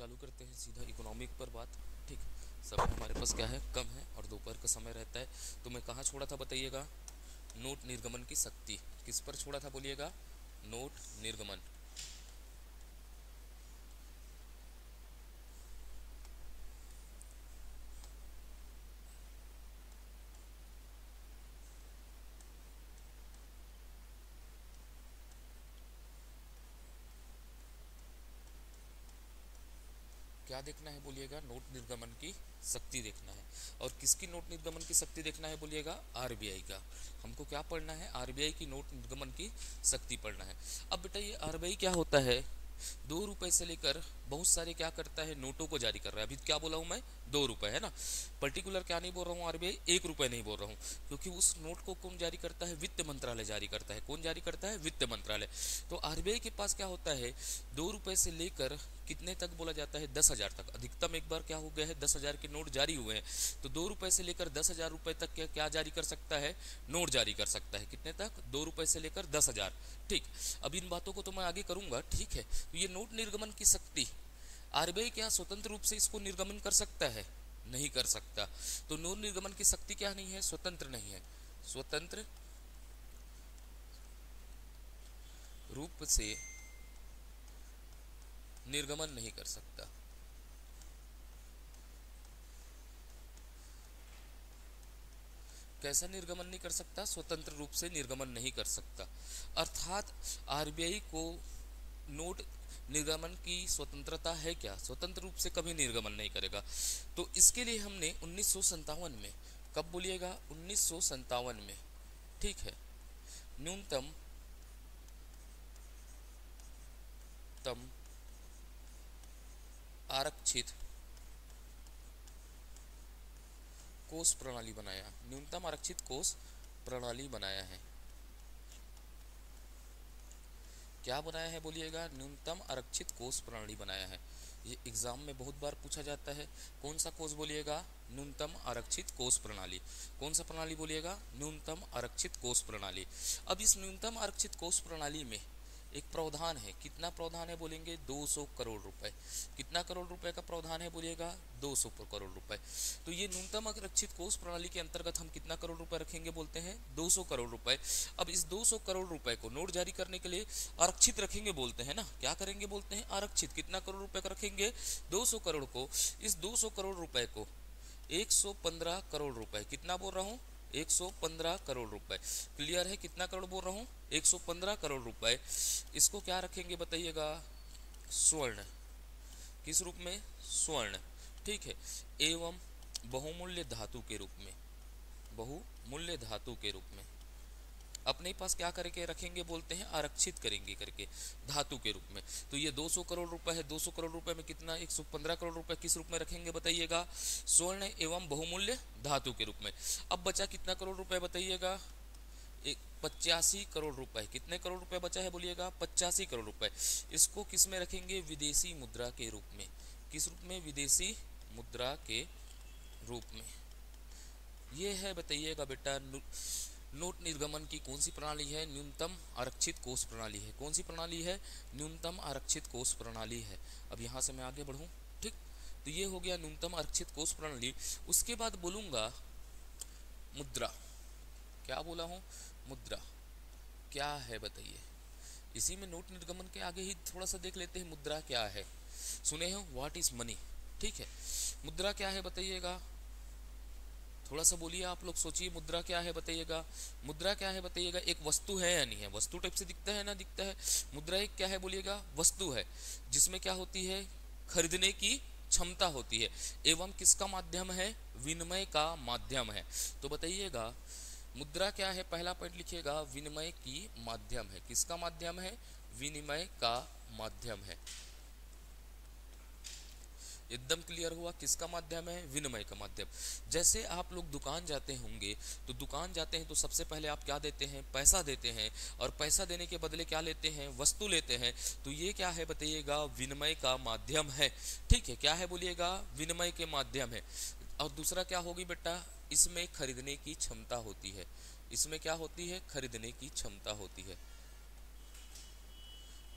चालू करते हैं सीधा इकोनॉमिक पर बात। ठीक, समय हमारे पास क्या है, कम है और दोपहर का समय रहता है। तो मैं कहाँ छोड़ा था बताइएगा, नोट निर्गमन की शक्ति। किस पर छोड़ा था बोलिएगा, नोट निर्गमन। क्या देखना है बोलिएगा, नोट निर्गमन की शक्ति देखना है। और किसकी नोट निर्गमन की शक्ति देखना है बोलिएगा, आरबीआई का। हमको क्या पढ़ना है, आरबीआई की नोट निर्गमन की शक्ति पढ़ना है। अब बेटा ये आरबीआई क्या होता है, 2 रुपए से लेकर बहुत सारे क्या करता है, नोटों को जारी कर रहा है। अभी क्या बोला हूं मैं, 2 रुपए है ना। पर्टिकुलर क्या नहीं बोल रहा हूँ, आरबीआई 1 रुपए नहीं बोल रहा हूँ, क्योंकि उस नोट को कौन जारी करता है, वित्त मंत्रालय जारी करता है। कौन जारी करता है, वित्त मंत्रालय। तो आरबीआई के पास क्या होता है, 2 रुपए से लेकर कितने तक बोला जाता है, 10,000 तक। अधिकतम एक बार क्या हो गया है, 10,000 के नोट जारी हुए हैं। तो 2 रुपए से लेकर 10,000 रुपए तक क्या जारी कर सकता है, नोट जारी कर सकता है। कितने तक, 2 रुपए से लेकर 10,000। ठीक, अब इन बातों को तो मैं आगे करूंगा। ठीक है, तो ये नोट निर्गमन की शक्ति, आरबीआई क्या स्वतंत्र रूप से इसको निर्गमन कर सकता है, नहीं कर सकता। तो नोट निर्गमन की शक्ति क्या नहीं है, स्वतंत्र नहीं है, स्वतंत्र रूप से निर्गमन नहीं कर सकता। कैसा निर्गमन नहीं कर सकता, स्वतंत्र रूप से निर्गमन नहीं कर सकता। अर्थात आरबीआई को नोट निर्गमन की स्वतंत्रता है क्या, स्वतंत्र रूप से कभी निर्गमन नहीं करेगा। तो इसके लिए हमने 1957 में, कब बोलिएगा, 1957 में, ठीक है, न्यूनतम तम आरक्षित कोष प्रणाली बनाया, न्यूनतम आरक्षित कोष प्रणाली बनाया है। क्या बनाया है बोलिएगा, न्यूनतम आरक्षित कोष प्रणाली बनाया है। ये एग्जाम में बहुत बार पूछा जाता है। कौन सा कोष बोलिएगा, न्यूनतम आरक्षित कोष प्रणाली। कौन सा प्रणाली बोलिएगा, न्यूनतम आरक्षित कोष प्रणाली। अब इस न्यूनतम आरक्षित कोष प्रणाली में एक प्रावधान है। कितना प्रावधान है बोलेंगे, 200 करोड़ रुपए। कितना करोड़ रुपए का प्रावधान है बोलिएगा, 200 करोड़ रुपए। तो ये न्यूनतम आरक्षित कोष प्रणाली के अंतर्गत हम कितना करोड़ रुपए रखेंगे बोलते हैं, 200 करोड़ रुपए। अब इस 200 करोड़ रुपए को नोट जारी करने के लिए आरक्षित रखेंगे बोलते हैं ना, क्या करेंगे बोलते हैं, आरक्षित। कितना करोड़ रुपए का रखेंगे, 200 करोड़ को। इस 200 करोड़ रुपए को 115 करोड़ रुपए, कितना बोल रहा हूं, 115 करोड़ रुपए। क्लियर है, कितना करोड़ बोल रहा हूं, 115 करोड़ रुपए। इसको क्या रखेंगे बताइएगा, स्वर्ण। किस रूप में, स्वर्ण। ठीक है, एवं बहुमूल्य धातु के रूप में, बहुमूल्य धातु के रूप में अपने पास क्या करके रखेंगे बोलते हैं, आरक्षित करेंगे करके, धातु के रूप में। तो ये 200 करोड़ रुपए है, 200 करोड़ रुपए में कितना, 115 करोड़ रुपए किस रूप में रखेंगे बताइएगा, स्वर्ण एवं बहुमूल्य धातु के रूप में। अब बचा कितना करोड़ रुपए बताइएगा, 85 करोड़ रुपए। कितने करोड़ रुपए बचा है बोलिएगा, 85 करोड़ रुपए। इसको किस में रखेंगे, विदेशी मुद्रा के रूप में। किस रूप में, विदेशी मुद्रा के रूप में। ये है बताइएगा बेटा, नोट निर्गमन की कौन सी प्रणाली है, न्यूनतम आरक्षित कोष प्रणाली है। कौन सी प्रणाली है, न्यूनतम आरक्षित कोष प्रणाली है। अब यहाँ से मैं आगे बढ़ूँ। ठीक, तो ये हो गया न्यूनतम आरक्षित कोष प्रणाली। उसके बाद बोलूंगा मुद्रा। क्या बोला हूँ, मुद्रा क्या है बताइए। इसी में नोट निर्गमन के आगे ही थोड़ा सा देख लेते हैं मुद्रा क्या है। सुने हो, व्हाट इज मनी। ठीक है, मुद्रा क्या है बताइएगा, थोड़ा सा बोलिए, आप लोग सोचिए, मुद्रा क्या है बताइएगा। मुद्रा क्या है बताइएगा, एक वस्तु है या नहीं है, वस्तु टाइप से दिखता है ना, दिखता है। मुद्रा एक क्या है बोलिएगा, वस्तु है, जिसमें क्या होती है, खरीदने की क्षमता होती है, एवं किसका माध्यम है, विनिमय का माध्यम है। तो बताइएगा मुद्रा क्या है, पहला पॉइंट लिखिएगा, विनिमय की माध्यम है। किसका माध्यम है, विनिमय का माध्यम है। एकदम क्लियर हुआ, किसका माध्यम है, विनिमय का माध्यम। जैसे आप लोग दुकान जाते होंगे, तो दुकान जाते हैं तो सबसे पहले आप क्या देते हैं, पैसा देते हैं, और पैसा देने के बदले क्या लेते हैं, वस्तु लेते हैं। तो ये क्या है बताइएगा, विनिमय का माध्यम है। ठीक है, क्या है बोलिएगा, विनिमय के माध्यम है। और दूसरा क्या होगी बेटा, इसमें खरीदने की क्षमता होती है। इसमें क्या होती है, खरीदने की क्षमता होती है।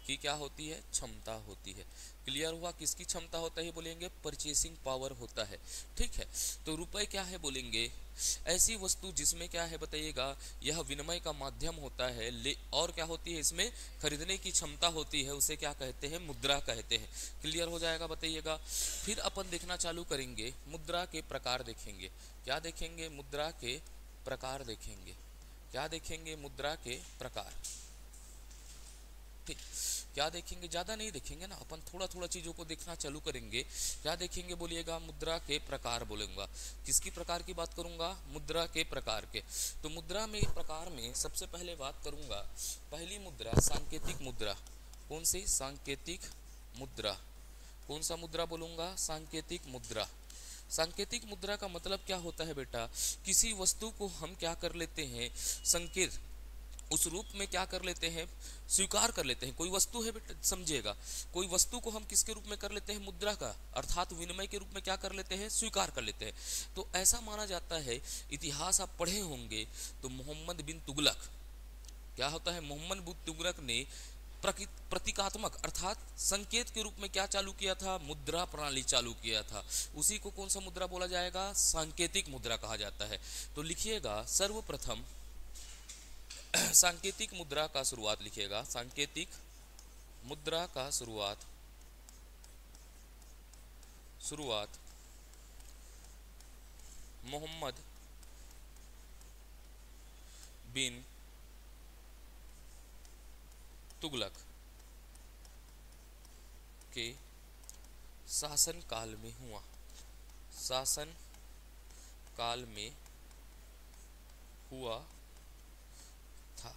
की क्या होती है, क्षमता होती है। क्लियर हुआ, किसकी क्षमता होता है बोलेंगे, परचेसिंग पावर होता है। ठीक है, तो रुपए क्या है बोलेंगे, ऐसी वस्तु जिसमें क्या है बताइएगा, यह विनिमय का माध्यम होता है, ले और क्या होती है इसमें, खरीदने की क्षमता होती है, उसे क्या कहते हैं, मुद्रा कहते हैं। क्लियर हो जाएगा बताइएगा। फिर अपन देखना चालू करेंगे, मुद्रा के प्रकार देखेंगे। क्या देखेंगे, मुद्रा के प्रकार देखेंगे। क्या देखेंगे, मुद्रा के प्रकार। ठीक, क्या देखेंगे, ज्यादा नहीं देखेंगे ना अपन, थोड़ा थोड़ा चीजों को देखना चालू करेंगे। क्या देखेंगे बोलिएगा, मुद्रा के प्रकार बोलूंगा। किसकी प्रकार की बात करूंगा, मुद्रा के प्रकार के। तो मुद्रा में प्रकार में सबसे पहले बात करूंगा, पहली मुद्रा सांकेतिक मुद्रा। कौन सी, सांकेतिक मुद्रा। कौन सा मुद्रा बोलूंगा, सांकेतिक मुद्रा। सांकेतिक मुद्रा का मतलब क्या होता है बेटा, किसी वस्तु को हम क्या कर लेते हैं, संकेत उस रूप में क्या कर लेते हैं, स्वीकार कर लेते हैं। कोई वस्तु है बेटा, समझिएगा, कोई वस्तु को हम किसके रूप में कर लेते हैं, मुद्रा का, अर्थात विनिमय के रूप में क्या कर लेते हैं, स्वीकार कर लेते हैं। तो ऐसा माना जाता है, इतिहास आप पढ़े होंगे तो मोहम्मद बिन तुगलक, क्या होता है, मोहम्मद बिन तुगलक ने प्रतीकात्मक अर्थात संकेत के रूप में क्या चालू किया था, मुद्रा प्रणाली चालू किया था। उसी को कौन सा मुद्रा बोला जाएगा, सांकेतिक मुद्रा कहा जाता है। तो लिखिएगा, सर्वप्रथम सांकेतिक मुद्रा का शुरुआत लिखिएगा, सांकेतिक मुद्रा का शुरुआत मोहम्मद बिन तुगलक के शासन काल में हुआ। शासन काल में हुआ था।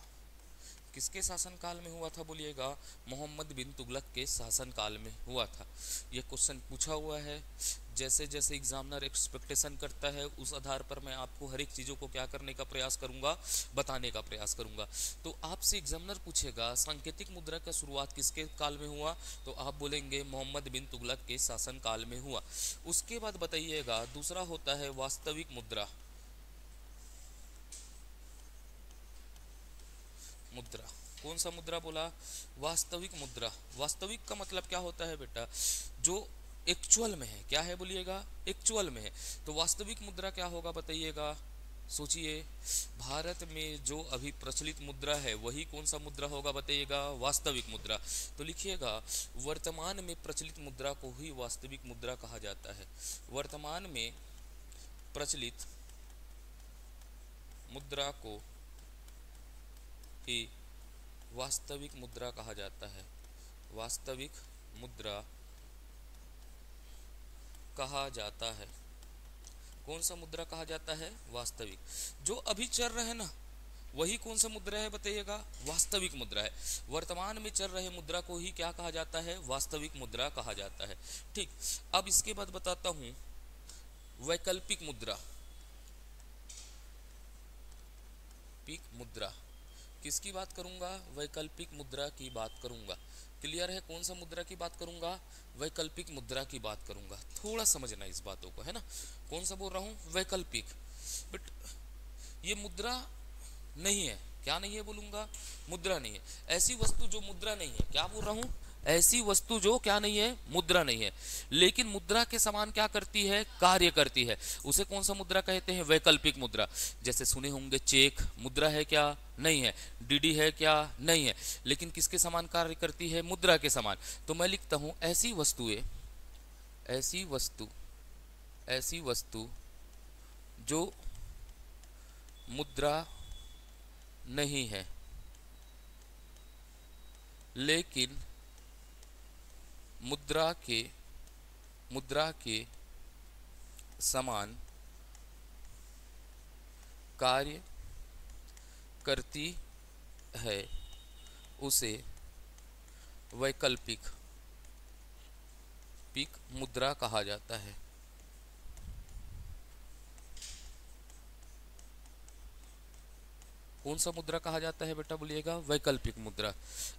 किसके शासन काल में हुआ था बोलिएगा, मोहम्मद बिन तुगलक के शासन काल में हुआ था। यह क्वेश्चन पूछा हुआ है। जैसे जैसे एग्जामिनर एक्सपेक्टेशन करता है, उस आधार पर मैं आपको हर एक चीज़ों को क्या करने का प्रयास करूंगा, बताने का प्रयास करूंगा। तो आपसे एग्जामिनर पूछेगा सांकेतिक मुद्रा का शुरुआत किसके काल में हुआ, तो आप बोलेंगे मोहम्मद बिन तुगलक के शासन काल में हुआ। उसके बाद बताइएगा, दूसरा होता है वास्तविक मुद्रा। मुद्रा, कौन सा मुद्रा बोला, वास्तविक मुद्रा। वास्तविक का मतलब क्या होता है बेटा, जो एक्चुअल में है। क्या है बोलिएगा, एक्चुअल में है। तो वास्तविक मुद्रा क्या होगा बताइएगा, सोचिए, भारत में जो अभी प्रचलित मुद्रा है वही कौन सा मुद्रा होगा बताइएगा, वास्तविक मुद्रा। तो लिखिएगा, वर्तमान में प्रचलित मुद्रा को ही वास्तविक मुद्रा कहा जाता है। वर्तमान में प्रचलित मुद्रा को ही वास्तविक मुद्रा कहा जाता है। वास्तविक मुद्रा कहा जाता है। कौन सा मुद्रा कहा जाता है, वास्तविक। जो अभी चल रहे हैं ना, वही कौन सा मुद्रा है बताइएगा, वास्तविक मुद्रा है। वर्तमान में चल रहे मुद्रा को ही क्या कहा जाता है, वास्तविक मुद्रा कहा जाता है। ठीक, अब इसके बाद बताता हूं वैकल्पिक मुद्रा। वैकल्पिक मुद्रा किसकी बात करूंगा, वैकल्पिक मुद्रा की बात करूंगा। क्लियर है, कौन सा मुद्रा की बात करूंगा, वैकल्पिक मुद्रा की बात करूंगा। थोड़ा समझना इस बातों को, है ना। कौन सा बोल रहा हूं, वैकल्पिक। बट ये मुद्रा नहीं है, क्या नहीं है बोलूंगा, मुद्रा नहीं है। ऐसी वस्तु जो मुद्रा नहीं है, क्या बोल रहा हूं, ऐसी वस्तु जो क्या नहीं है, मुद्रा नहीं है, लेकिन मुद्रा के समान क्या करती है, कार्य करती है। उसे कौन सा मुद्रा कहते हैं, वैकल्पिक मुद्रा। जैसे सुने होंगे, चेक मुद्रा है क्या, नहीं है। डीडी है क्या, नहीं है, लेकिन किसके समान कार्य करती है, मुद्रा के समान। तो मैं लिखता हूं, ऐसी वस्तुएं, ऐसी वस्तु जो मुद्रा नहीं है लेकिन मुद्रा के समान कार्य करती है, उसे वैकल्पिक मुद्रा कहा जाता है। कौन सा मुद्रा कहा जाता है बेटा बोलिएगा, वैकल्पिक मुद्रा।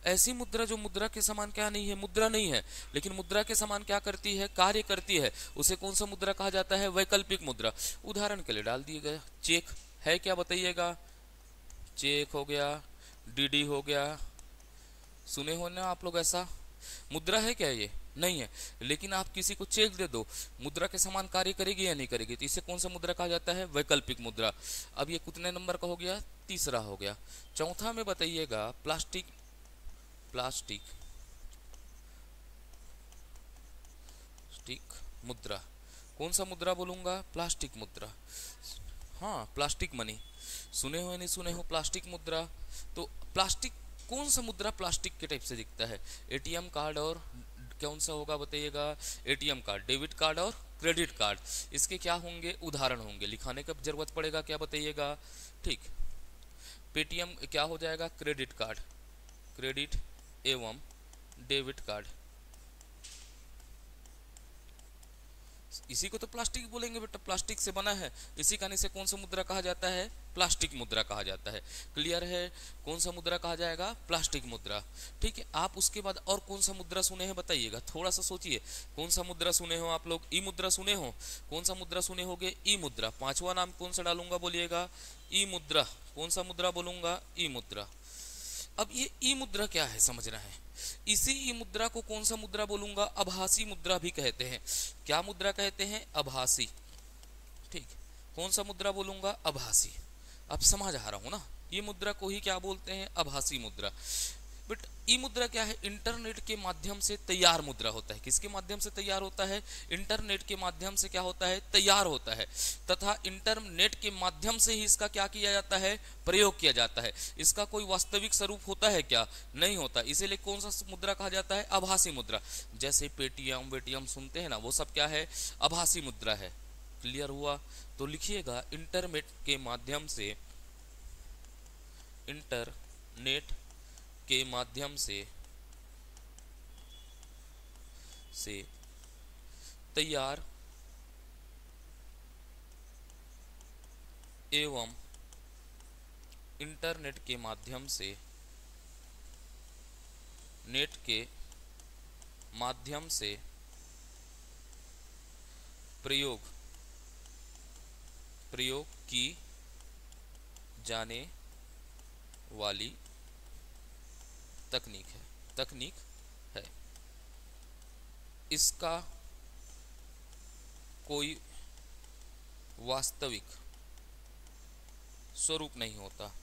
ऐसी मुद्रा जो मुद्रा के समान क्या नहीं है, मुद्रा नहीं है, लेकिन मुद्रा के समान क्या करती है, कार्य करती है, उसे कौन सा मुद्रा कहा जाता है, वैकल्पिक मुद्रा। उदाहरण के लिए डाल दिए गए, चेक है क्या बताइएगा, चेक हो गया, डीडी हो गया, सुने हो ना आप लोग ऐसा? मुद्रा है क्या ये? नहीं है। लेकिन आप किसी को चेक दे दो, मुद्रा के समान कार्य करेगी या नहीं करेगी, तो इसे कौन सा मुद्रा कहा जाता है? वैकल्पिक मुद्रा। अब ये कितने नंबर का हो गया? तीसरा हो गया। चौथा में बताइएगा प्लास्टिक, प्लास्टिक स्टिक मुद्रा। कौन सा मुद्रा बोलूंगा? प्लास्टिक मुद्रा। हाँ, प्लास्टिक मनी। सुने हो या नहीं सुने हो प्लास्टिक मुद्रा? तो प्लास्टिक, कौन सा मुद्रा प्लास्टिक के टाइप से दिखता है? एटीएम कार्ड और कौन सा होगा बताइएगा? एटीएम कार्ड, डेबिट कार्ड और क्रेडिट कार्ड। इसके क्या होंगे? उदाहरण होंगे। लिखाने का जरूरत पड़ेगा क्या बताइएगा? ठीक। पेटीएम क्या हो जाएगा? क्रेडिट कार्ड, क्रेडिट एवं डेबिट कार्ड। इसी को तो प्लास्टिक बोलेंगे बेटा, प्लास्टिक से बना है। इसी कारण से कौन सा मुद्रा कहा जाता है? प्लास्टिक मुद्रा कहा जाता है। क्लियर है? कौन सा मुद्रा कहा जाएगा? प्लास्टिक मुद्रा। ठीक है। आप उसके बाद और कौन सा मुद्रा सुने हैं बताइएगा, थोड़ा सा सोचिए। कौन सा मुद्रा सुने हो आप लोग? ई मुद्रा सुने हो? कौन सा मुद्रा सुने होगे? ई मुद्रा। पांचवा नाम कौन सा डालूंगा बोलिएगा? ई मुद्रा। कौन सा मुद्रा बोलूंगा? ई मुद्रा। अब ये ई मुद्रा क्या है समझना है। इसी ई मुद्रा को कौन सा मुद्रा बोलूंगा? आभासी मुद्रा भी कहते हैं। क्या मुद्रा कहते हैं? आभासी। ठीक। कौन सा मुद्रा बोलूंगा? आभासी। अब समझ आ रहा हूं ना? ये मुद्रा को ही क्या बोलते हैं? आभासी मुद्रा। बट ई मुद्रा क्या है? इंटरनेट के माध्यम से तैयार मुद्रा होता है। किसके माध्यम से तैयार होता है? इंटरनेट के माध्यम से क्या होता है? तैयार होता है। तथा इंटरनेट के माध्यम से ही इसका क्या किया जाता है? प्रयोग किया जाता है। इसका कोई वास्तविक स्वरूप होता है क्या? नहीं होता। इसीलिए कौन सा मुद्रा कहा जाता है? आभासी मुद्रा। जैसे पेटीएम वेटीएम सुनते हैं ना, वो सब क्या है? आभासी मुद्रा है। क्लियर हुआ? तो लिखिएगा इंटरनेट के माध्यम से, इंटरनेट के माध्यम से तैयार एवं इंटरनेट के माध्यम से, नेट के माध्यम से प्रयोग की जाने वाली तकनीक है। इसका कोई वास्तविक स्वरूप नहीं होता।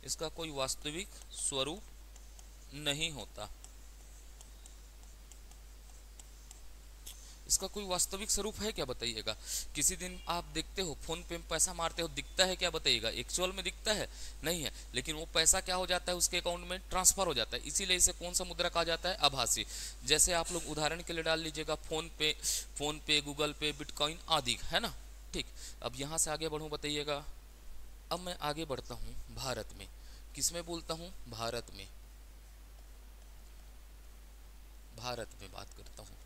इसका कोई वास्तविक स्वरूप नहीं होता। इसका कोई वास्तविक स्वरूप है क्या बताइएगा? किसी दिन आप देखते हो फोन पे पैसा मारते हो, दिखता है क्या बताइएगा? एक्चुअल में दिखता है? नहीं है। लेकिन वो पैसा क्या हो जाता है? उसके अकाउंट में ट्रांसफर हो जाता है। इसीलिए इसे कौन सा मुद्रा कहा जाता है? आभासी। जैसे आप लोग उदाहरण के लिए डाल लीजिएगा फोन पे, गूगल पे, बिटकॉइन आदि, है ना? ठीक। अब यहाँ से आगे बढ़ूँ बताइएगा। अब मैं आगे बढ़ता हूँ भारत में। किसमें बोलता हूँ? भारत में। भारत में बात करता हूँ।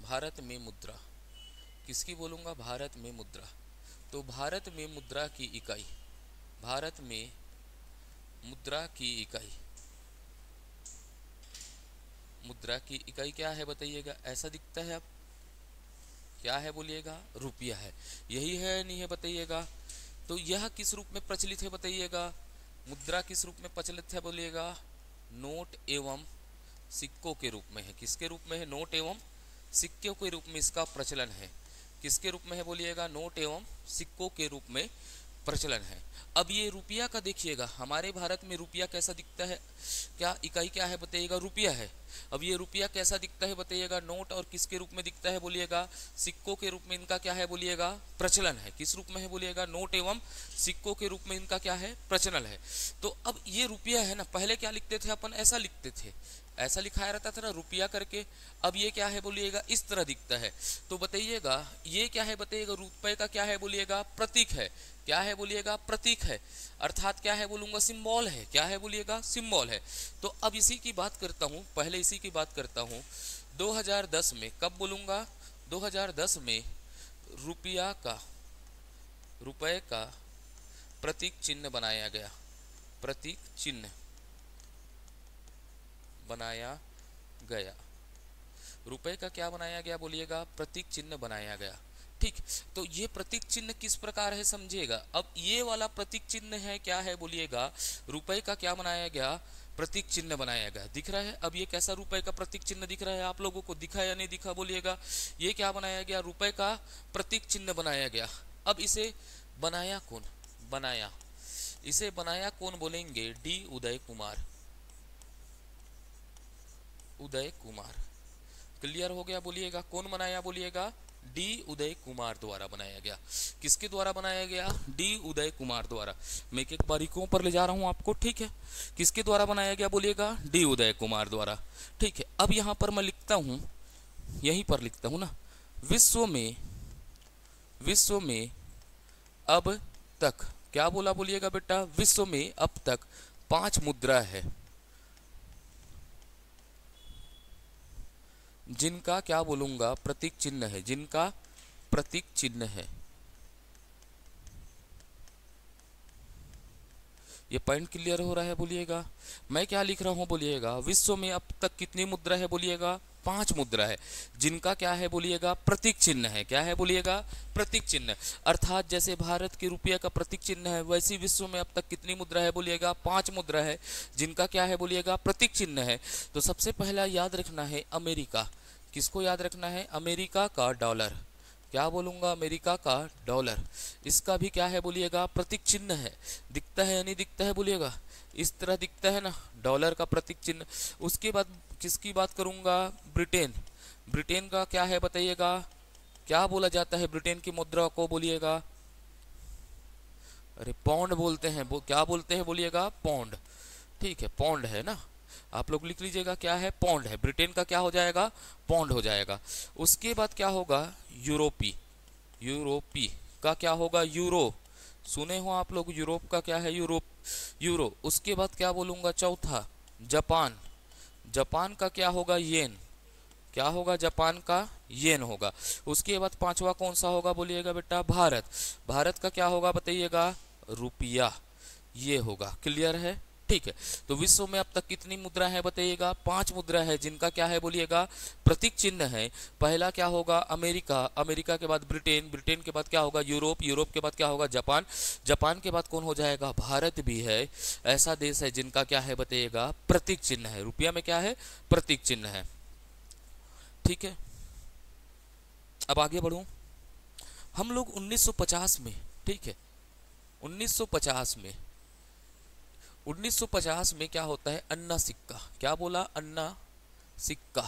भारत में मुद्रा किसकी बोलूंगा? भारत में मुद्रा। तो भारत में मुद्रा की इकाई, भारत में मुद्रा की इकाई, मुद्रा की इकाई क्या है बताइएगा? ऐसा दिखता है। अब क्या है बोलिएगा? रुपया है। यही है नहीं है बताइएगा? तो यह किस रूप में प्रचलित है बताइएगा? मुद्रा किस रूप में प्रचलित है बोलिएगा? नोट एवं सिक्कों के रूप में है। किसके रूप में है? नोट एवं सिक्कों के रूप में इसका प्रचलन है। किसके रूप में है बोलिएगा? नोट एवं सिक्कों के रूप में प्रचलन है। अब ये रुपया का देखिएगा, हमारे भारत में रुपया कैसा दिखता है? क्या इकाई क्या है बताइएगा? रुपया है। अब ये रुपया कैसा दिखता है बताइएगा? नोट। और किसके रूप में दिखता है बोलिएगा? सिक्कों के रूप में इनका क्या है बोलिएगा? प्रचलन है। किस रूप में है बोलिएगा? नोट एवं सिक्कों के रूप में इनका क्या है? प्रचलन है। तो अब ये रुपया है ना, पहले क्या लिखते थे अपन? ऐसा लिखते थे, ऐसा लिखाया रहता था ना रुपया करके। अब ये क्या है बोलिएगा? इस तरह दिखता है। तो बताइएगा ये क्या है बताइएगा? रुपए का क्या है बोलिएगा? प्रतीक है। क्या है बोलिएगा? प्रतीक है। अर्थात क्या है बोलूंगा? सिंबल है। क्या है बोलिएगा? सिंबल है। तो अब इसी की बात करता हूं, पहले इसी की बात करता हूं। 2010 में, कब बोलूंगा? 2010 में रुपए का प्रतीक चिन्ह बनाया गया। प्रतीक चिन्ह बनाया गया। रुपए का क्या बनाया गया बोलिएगा? प्रतीक चिन्ह बनाया गया। ठीक। तो ये प्रतीक चिन्ह किस प्रकार है समझिएगा। अब ये वाला प्रतीक चिन्ह है, क्या है बोलिएगा, रुपए का क्या बनाया गया, प्रतीक चिन्ह बनाया गया, दिख रहा है। अब ये कैसा रुपए का प्रतीक चिन्ह दिख रहा है, आप लोगों को दिखा या नहीं दिखा बोलिएगा। ये क्या बनाया गया, रुपए का प्रतीक चिन्ह बनाया गया। अब इसे बनाया कौन, बनाया, इसे बनाया कौन बोलेंगे, डी उदय कुमार, उदय कुमार। क्लियर हो गया बोलिएगा, कौन बनाया बोलिएगा, डी उदय कुमार द्वारा बनाया गया। किसके द्वारा बनाया गया, डी उदय कुमार द्वारा। मैं एक एक बारीकों पर ले जा रहा हूं आपको, ठीक है। किसके द्वारा बनाया गया बोलिएगा, डी उदय कुमार द्वारा, ठीक है। अब यहां पर मैं लिखता हूं, यहीं पर लिखता हूं ना, विश्व में अब तक, क्या बोला बोलिएगा बेटा, विश्व में अब तक 5 मुद्रा है जिनका क्या बोलूंगा, प्रतीक चिन्ह है, जिनका प्रतीक चिन्ह है। ये पॉइंट क्लियर हो रहा है बोलिएगा। मैं क्या लिख रहा हूं बोलिएगा, विश्व में अब तक कितनी मुद्रा है बोलिएगा, 5 मुद्रा है, जिनका क्या है बोलिएगा, प्रतीक चिन्ह है। क्या है बोलिएगा, प्रतीक चिन्ह। अर्थात जैसे भारत के रुपया का प्रतीक चिन्ह है, वैसी विश्व में अब तक कितनी मुद्रा है बोलिएगा, 5 मुद्रा है, जिनका क्या है बोलिएगा, प्रतीक चिन्ह है। तो सबसे पहला याद रखना है अमेरिका। किसको याद रखना है, अमेरिका का डॉलर, क्या बोलूंगा, अमेरिका का डॉलर। इसका भी क्या है बोलिएगा, प्रतीक चिन्ह है। दिखता है या नहीं दिखता है बोलिएगा, इस तरह दिखता है ना, डॉलर का प्रतीक चिन्ह। उसके बाद किसकी बात करूंगा, ब्रिटेन। ब्रिटेन का क्या है बताइएगा, क्या बोला जाता है ब्रिटेन की मुद्रा को बोलिएगा, अरे पौंड बोलते हैं, क्या बोलते हैं बोलिएगा, पौंड, ठीक है, पौंड है ना, आप लोग लिख लीजिएगा, क्या है, पौंड है। ब्रिटेन का क्या हो जाएगा, पौंड हो जाएगा। उसके बाद क्या होगा, यूरोपी, यूरोपी का क्या होगा, यूरो। सुने हो आप लोग, यूरोप का क्या है, यूरोप, यूरो। उसके बाद क्या बोलूंगा, चौथा जापान, जापान का क्या होगा, येन, क्या होगा, जापान का येन होगा। उसके बाद 5वां कौन सा होगा बोलिएगा बेटा, भारत, भारत का क्या होगा बताइएगा, रुपया, ये होगा। क्लियर है, ठीक है। तो विश्व में अब तक कितनी मुद्रा है बताइएगा, 5 मुद्रा है, जिनका क्या है बोलिएगा, प्रतीक चिन्ह है। पहला क्या होगा, अमेरिका, अमेरिका के बाद ब्रिटेन, ब्रिटेन के बाद क्या होगा, यूरोप, यूरोप के बाद क्या होगा, जापान, जापान के बाद कौन हो जाएगा, भारत भी है। ऐसा देश है जिनका क्या है बताइएगा, प्रतीक चिन्ह है, रुपया में क्या है, प्रतीक चिन्ह है, ठीक है। अब आगे बढ़ूं, हम लोग 1950 में, ठीक है, 1950 में 1950 में क्या होता है, अन्ना सिक्का, क्या बोला, अन्ना सिक्का,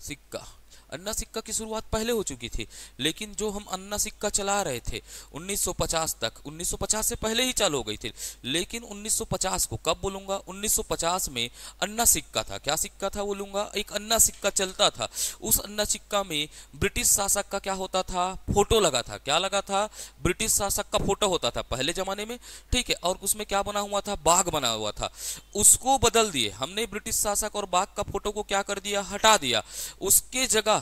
सिक्का, अन्ना सिक्का की शुरुआत पहले हो चुकी थी, लेकिन जो हम अन्ना सिक्का चला रहे थे 1950 तक, 1950 से पहले ही चालू हो गई थी, लेकिन 1950 को कब बोलूंगा, 1950 में अन्ना सिक्का था। क्या सिक्का था बोलूंगा, एक अन्ना सिक्का चलता था। उस अन्ना सिक्का में ब्रिटिश शासक का क्या होता था, फोटो लगा था। क्या लगा था, ब्रिटिश शासक का फोटो होता था पहले जमाने में, ठीक है। और उसमें क्या बना हुआ था, बाघ बना हुआ था। उसको बदल दिए हमने, ब्रिटिश शासक और बाघ का फोटो को क्या कर दिया, हटा दिया। उसके जगह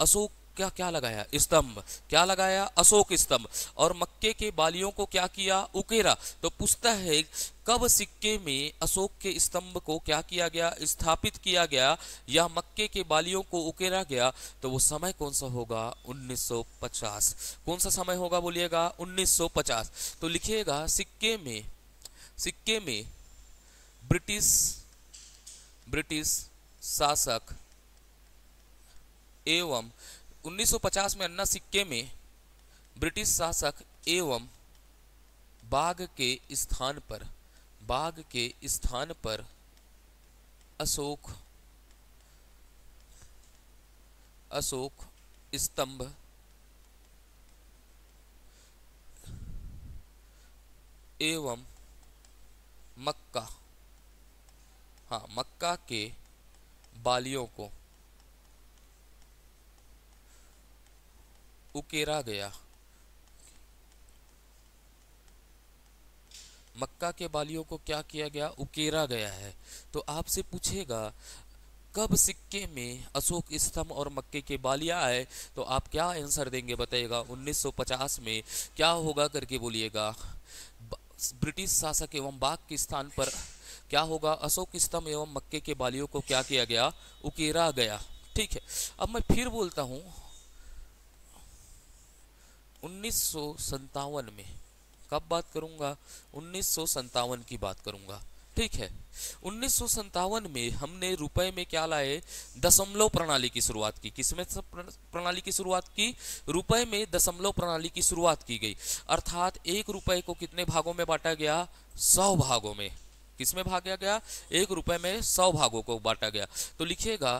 अशोक का क्या लगाया, स्तंभ, क्या लगाया, अशोक स्तंभ। और मक्के के बालियों को क्या किया, उकेरा। तो पूछता है कब सिक्के में अशोक के स्तंभ को क्या किया गया, स्थापित किया गया, या मक्के के बालियों को उकेरा गया। तो वो समय कौन सा होगा, 1950। कौन सा समय होगा बोलिएगा, 1950। तो लिखिएगा, सिक्के में, सिक्के में ब्रिटिश शासक एवं 1950 में अन्ना सिक्के में ब्रिटिश शासक एवं बाघ के स्थान पर, बाघ के स्थान पर अशोक स्तंभ एवं मक्का, हाँ, मक्का के बालियों को उकेरा गया। मक्का के बालियों को क्या किया गया, उकेरा गया है। तो आपसे पूछेगा कब सिक्के में अशोक स्तंभ और मक्के के बालियां आए, तो आप क्या आंसर देंगे बताइएगा, 1950 में क्या होगा करके बोलिएगा। ब्रिटिश शासक एवं बाघ के स्थान पर क्या होगा, अशोक स्तंभ एवं मक्के के बालियों को क्या किया गया, उकेरा गया। ठीक है। अब मैं फिर बोलता हूं 1957 में, कब बात करूंगा, 1957 की बात करूंगा। ठीक है, 1957 में हमने रुपए में क्या लाए, दशमलव प्रणाली की शुरुआत की। किसमें प्रणाली की शुरुआत की, रुपए में दशमलव प्रणाली की शुरुआत की गई। अर्थात एक रुपए को कितने भागों में बांटा गया, 100 भागों में। किसमें भागा गया, एक रुपए में 100 भागों को बांटा गया। तो लिखिएगा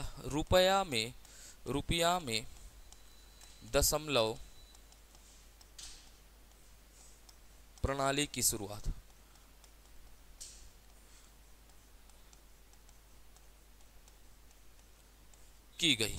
रुपया में दशमलव प्रणाली की शुरुआत की गई।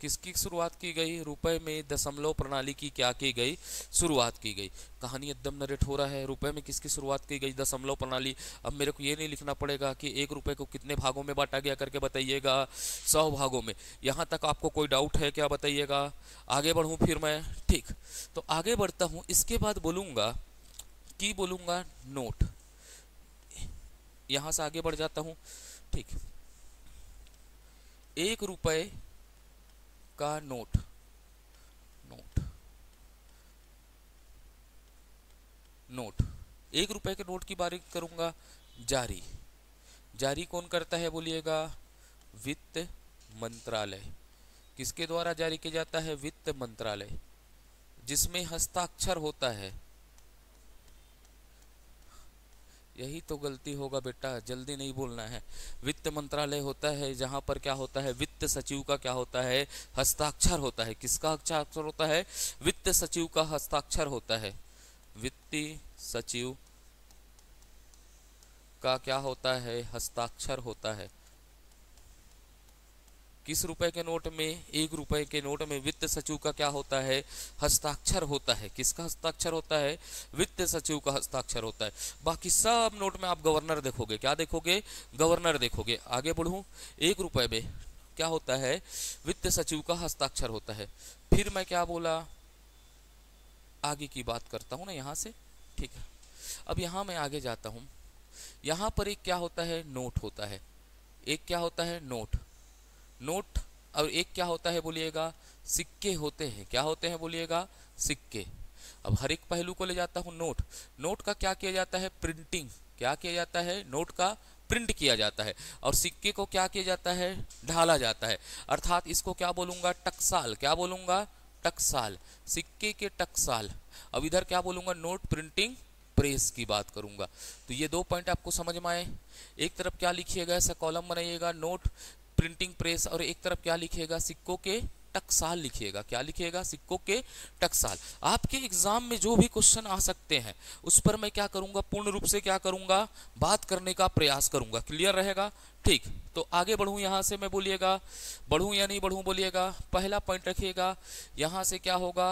किसकी शुरुआत की गई, रुपए में दशमलव प्रणाली की क्या की गई, शुरुआत की गई। कहानी एकदम नरेट हो रहा है। रुपए में किसकी शुरुआत की गई, दशमलव प्रणाली। अब मेरे को ये नहीं लिखना पड़ेगा कि एक रुपए को कितने भागों में बांटा गया करके बताइएगा, 100 भागों में। यहां तक आपको कोई डाउट है क्या, बताइएगा। आगे बढ़ूं फिर मैं, ठीक। तो आगे बढ़ता हूं, इसके बाद बोलूंगा नोट। यहां से आगे बढ़ जाता हूं, ठीक। एक रुपए का नोट एक रुपए के नोट की बात करूंगा। जारी कौन करता है बोलिएगा, वित्त मंत्रालय। किसके द्वारा जारी किया जाता है, वित्त मंत्रालय, जिसमें हस्ताक्षर होता है। यही तो गलती होगा बेटा, जल्दी नहीं बोलना है। वित्त मंत्रालय होता है जहां पर क्या होता है, वित्त सचिव का क्या होता है, हस्ताक्षर होता है। किसका हस्ताक्षर होता है, वित्त सचिव का हस्ताक्षर होता है। वित्तीय सचिव का क्या होता है, हस्ताक्षर होता है। किस रुपए के नोट में, एक रुपए के नोट में वित्त सचिव का क्या होता है, हस्ताक्षर होता है। किसका हस्ताक्षर होता है, वित्त सचिव का हस्ताक्षर होता है। बाकी सब नोट में आप गवर्नर देखोगे, क्या देखोगे, गवर्नर देखोगे। आगे बढ़ूं, एक रुपए में क्या होता है, वित्त सचिव का हस्ताक्षर होता है। फिर मैं क्या बोला, आगे की बात करता हूं ना यहां से, ठीक है। अब यहां मैं आगे जाता हूं, यहां पर एक क्या होता है, नोट होता है। एक क्या होता है, नोट। और एक क्या होता है बोलिएगा, सिक्के होते हैं। क्या होते हैं बोलिएगा, सिक्के। अब हर एक पहलू को ले जाता हूं। नोट का क्या किया जाता है, प्रिंटिंग। क्या किया जाता है, नोट का प्रिंट किया जाता है। और सिक्के को क्या किया जाता है, ढाला जाता है। अर्थात इसको क्या बोलूंगा, टकसाल। क्या बोलूंगा, टकसाल, सिक्के के टकसाल। अब इधर क्या बोलूंगा, नोट प्रिंटिंग प्रेस की बात करूंगा। तो ये दो पॉइंट आपको समझ में आए। एक तरफ क्या लिखिएगा, ऐसा कॉलम बनाइएगा, नोट प्रिंटिंग प्रेस, और एक तरफ क्या लिखिएगा, सिक्कों के टकसाल लिखिएगा। क्या लिखिएगा, सिक्कों के टकसाल। आपके एग्जाम में जो भी क्वेश्चन आ सकते हैं उस पर मैं क्या करूंगा, पूर्ण रूप से क्या करूंगा, बात करने का प्रयास करूंगा। क्लियर रहेगा, ठीक। तो आगे बढ़ूं, यहां से मैं बोलिएगा, बढ़ूं या नहीं बढ़ूं बोलिएगा। पहला पॉइंट रखिएगा, यहां से क्या होगा,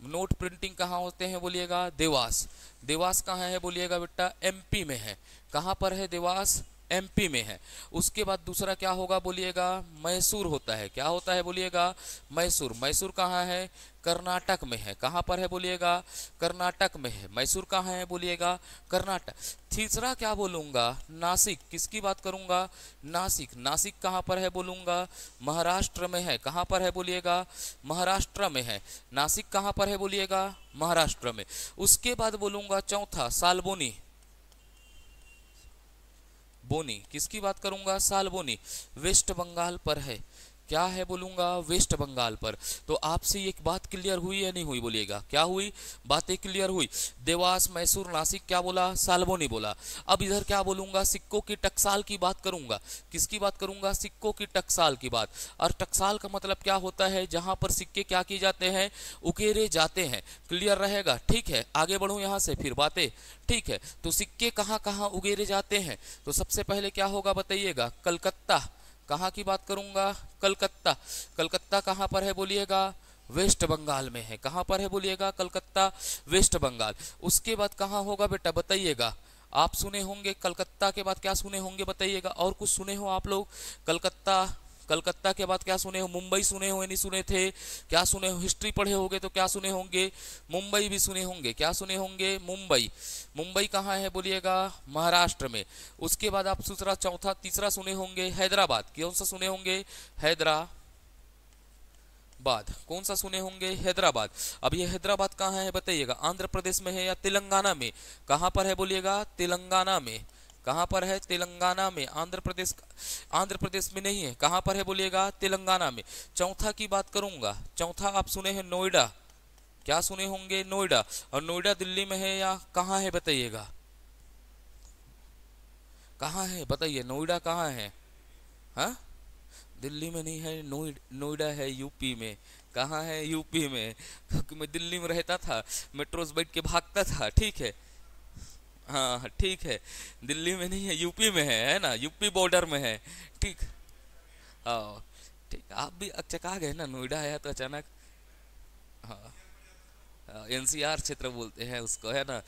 नोट प्रिंटिंग कहाँ होते हैं बोलिएगा, देवास। देवास कहाँ है बोलिएगा बेटा, एमपी में है। कहाँ पर है देवास, एमपी में है। उसके बाद दूसरा क्या होगा बोलिएगा, मैसूर होता है। क्या होता है बोलिएगा, मैसूर। मैसूर कहाँ है, कर्नाटक में है। कहाँ पर है बोलिएगा, कर्नाटक में है। मैसूर कहाँ है बोलिएगा, कर्नाटक। तीसरा क्या बोलूंगा, नासिक। किसकी बात करूंगा, नासिक। नासिक कहाँ पर है बोलूंगा, महाराष्ट्र में है। कहाँ पर है बोलिएगा, महाराष्ट्र में है। नासिक कहाँ पर है बोलिएगा, महाराष्ट्र में। उसके बाद बोलूंगा चौथा, सालबोनी। किसकी बात करूंगा, सालबोनी, वेस्ट बंगाल पर है। क्या है बोलूंगा, वेस्ट बंगाल पर। तो आपसे एक बात क्लियर हुई या नहीं हुई बोलिएगा, क्या हुई, बातें क्लियर हुई। देवास, मैसूर, नासिक, क्या बोला, सालबोनी बोला। अब इधर क्या बोलूंगा, सिक्कों की टकसाल की बात करूंगा। किसकी बात करूंगा, सिक्कों की टकसाल की बात। और टकसाल का मतलब क्या होता है, जहां पर सिक्के क्या किए जाते हैं, उकेरे जाते हैं। क्लियर रहेगा, ठीक है। आगे बढ़ू यहां से फिर बातें, ठीक है। तो सिक्के कहां कहां उगेरे जाते हैं, तो सबसे पहले क्या होगा बताइएगा, कलकत्ता। कहाँ की बात करूंगा, कलकत्ता। कलकत्ता कहाँ पर है बोलिएगा, वेस्ट बंगाल में है। कहाँ पर है बोलिएगा, कलकत्ता, वेस्ट बंगाल। उसके बाद कहाँ होगा बेटा बताइएगा, आप सुने होंगे कलकत्ता के बाद क्या सुने होंगे बताइएगा, और कुछ सुने हो आप लोग, कलकत्ता, कलकत्ता के बाद क्या सुने हो? मुंबई सुने हो या नहीं सुने थे? क्या सुने हो? हिस्ट्री पढ़े होगे तो क्या सुने होंगे? मुंबई भी सुने होंगे। क्या सुने होंगे? मुंबई। मुंबई कहाँ है बोलिएगा? महाराष्ट्र में। उसके बाद आप दूसरा, चौथा, तीसरा सुने होंगे हैदराबाद। कौन सा सुने होंगे? हैदराबाद। कौन सा सुने होंगे? हैदराबाद। अब ये हैदराबाद कहाँ है बताइएगा? आंध्र प्रदेश में है या तेलंगाना में? कहाँ पर है बोलिएगा? तेलंगाना में। कहाँ पर है? तेलंगाना में। आंध्र प्रदेश में नहीं है। कहाँ पर है बोलिएगा? तेलंगाना में। चौथा की बात करूंगा, चौथा आप सुने हैं नोएडा। क्या सुने होंगे? नोएडा। और नोएडा दिल्ली में है या कहाँ है बताइएगा? कहाँ है बताइए? नोएडा कहाँ है? हाँ, दिल्ली में नहीं है, नोएडा है यूपी में। कहाँ है? यूपी में। क्योंकि मैं दिल्ली में रहता था, मेट्रोस बैठ के भागता था, ठीक है। हाँ ठीक है, दिल्ली में नहीं है, यूपी में है ना? यूपी बॉर्डर में है, ठीक। हाँ ठीक, आप भी अचका गए ना, नोएडा आया तो अचानक। हाँ, एनसीआर क्षेत्र बोलते हैं उसको, है ना?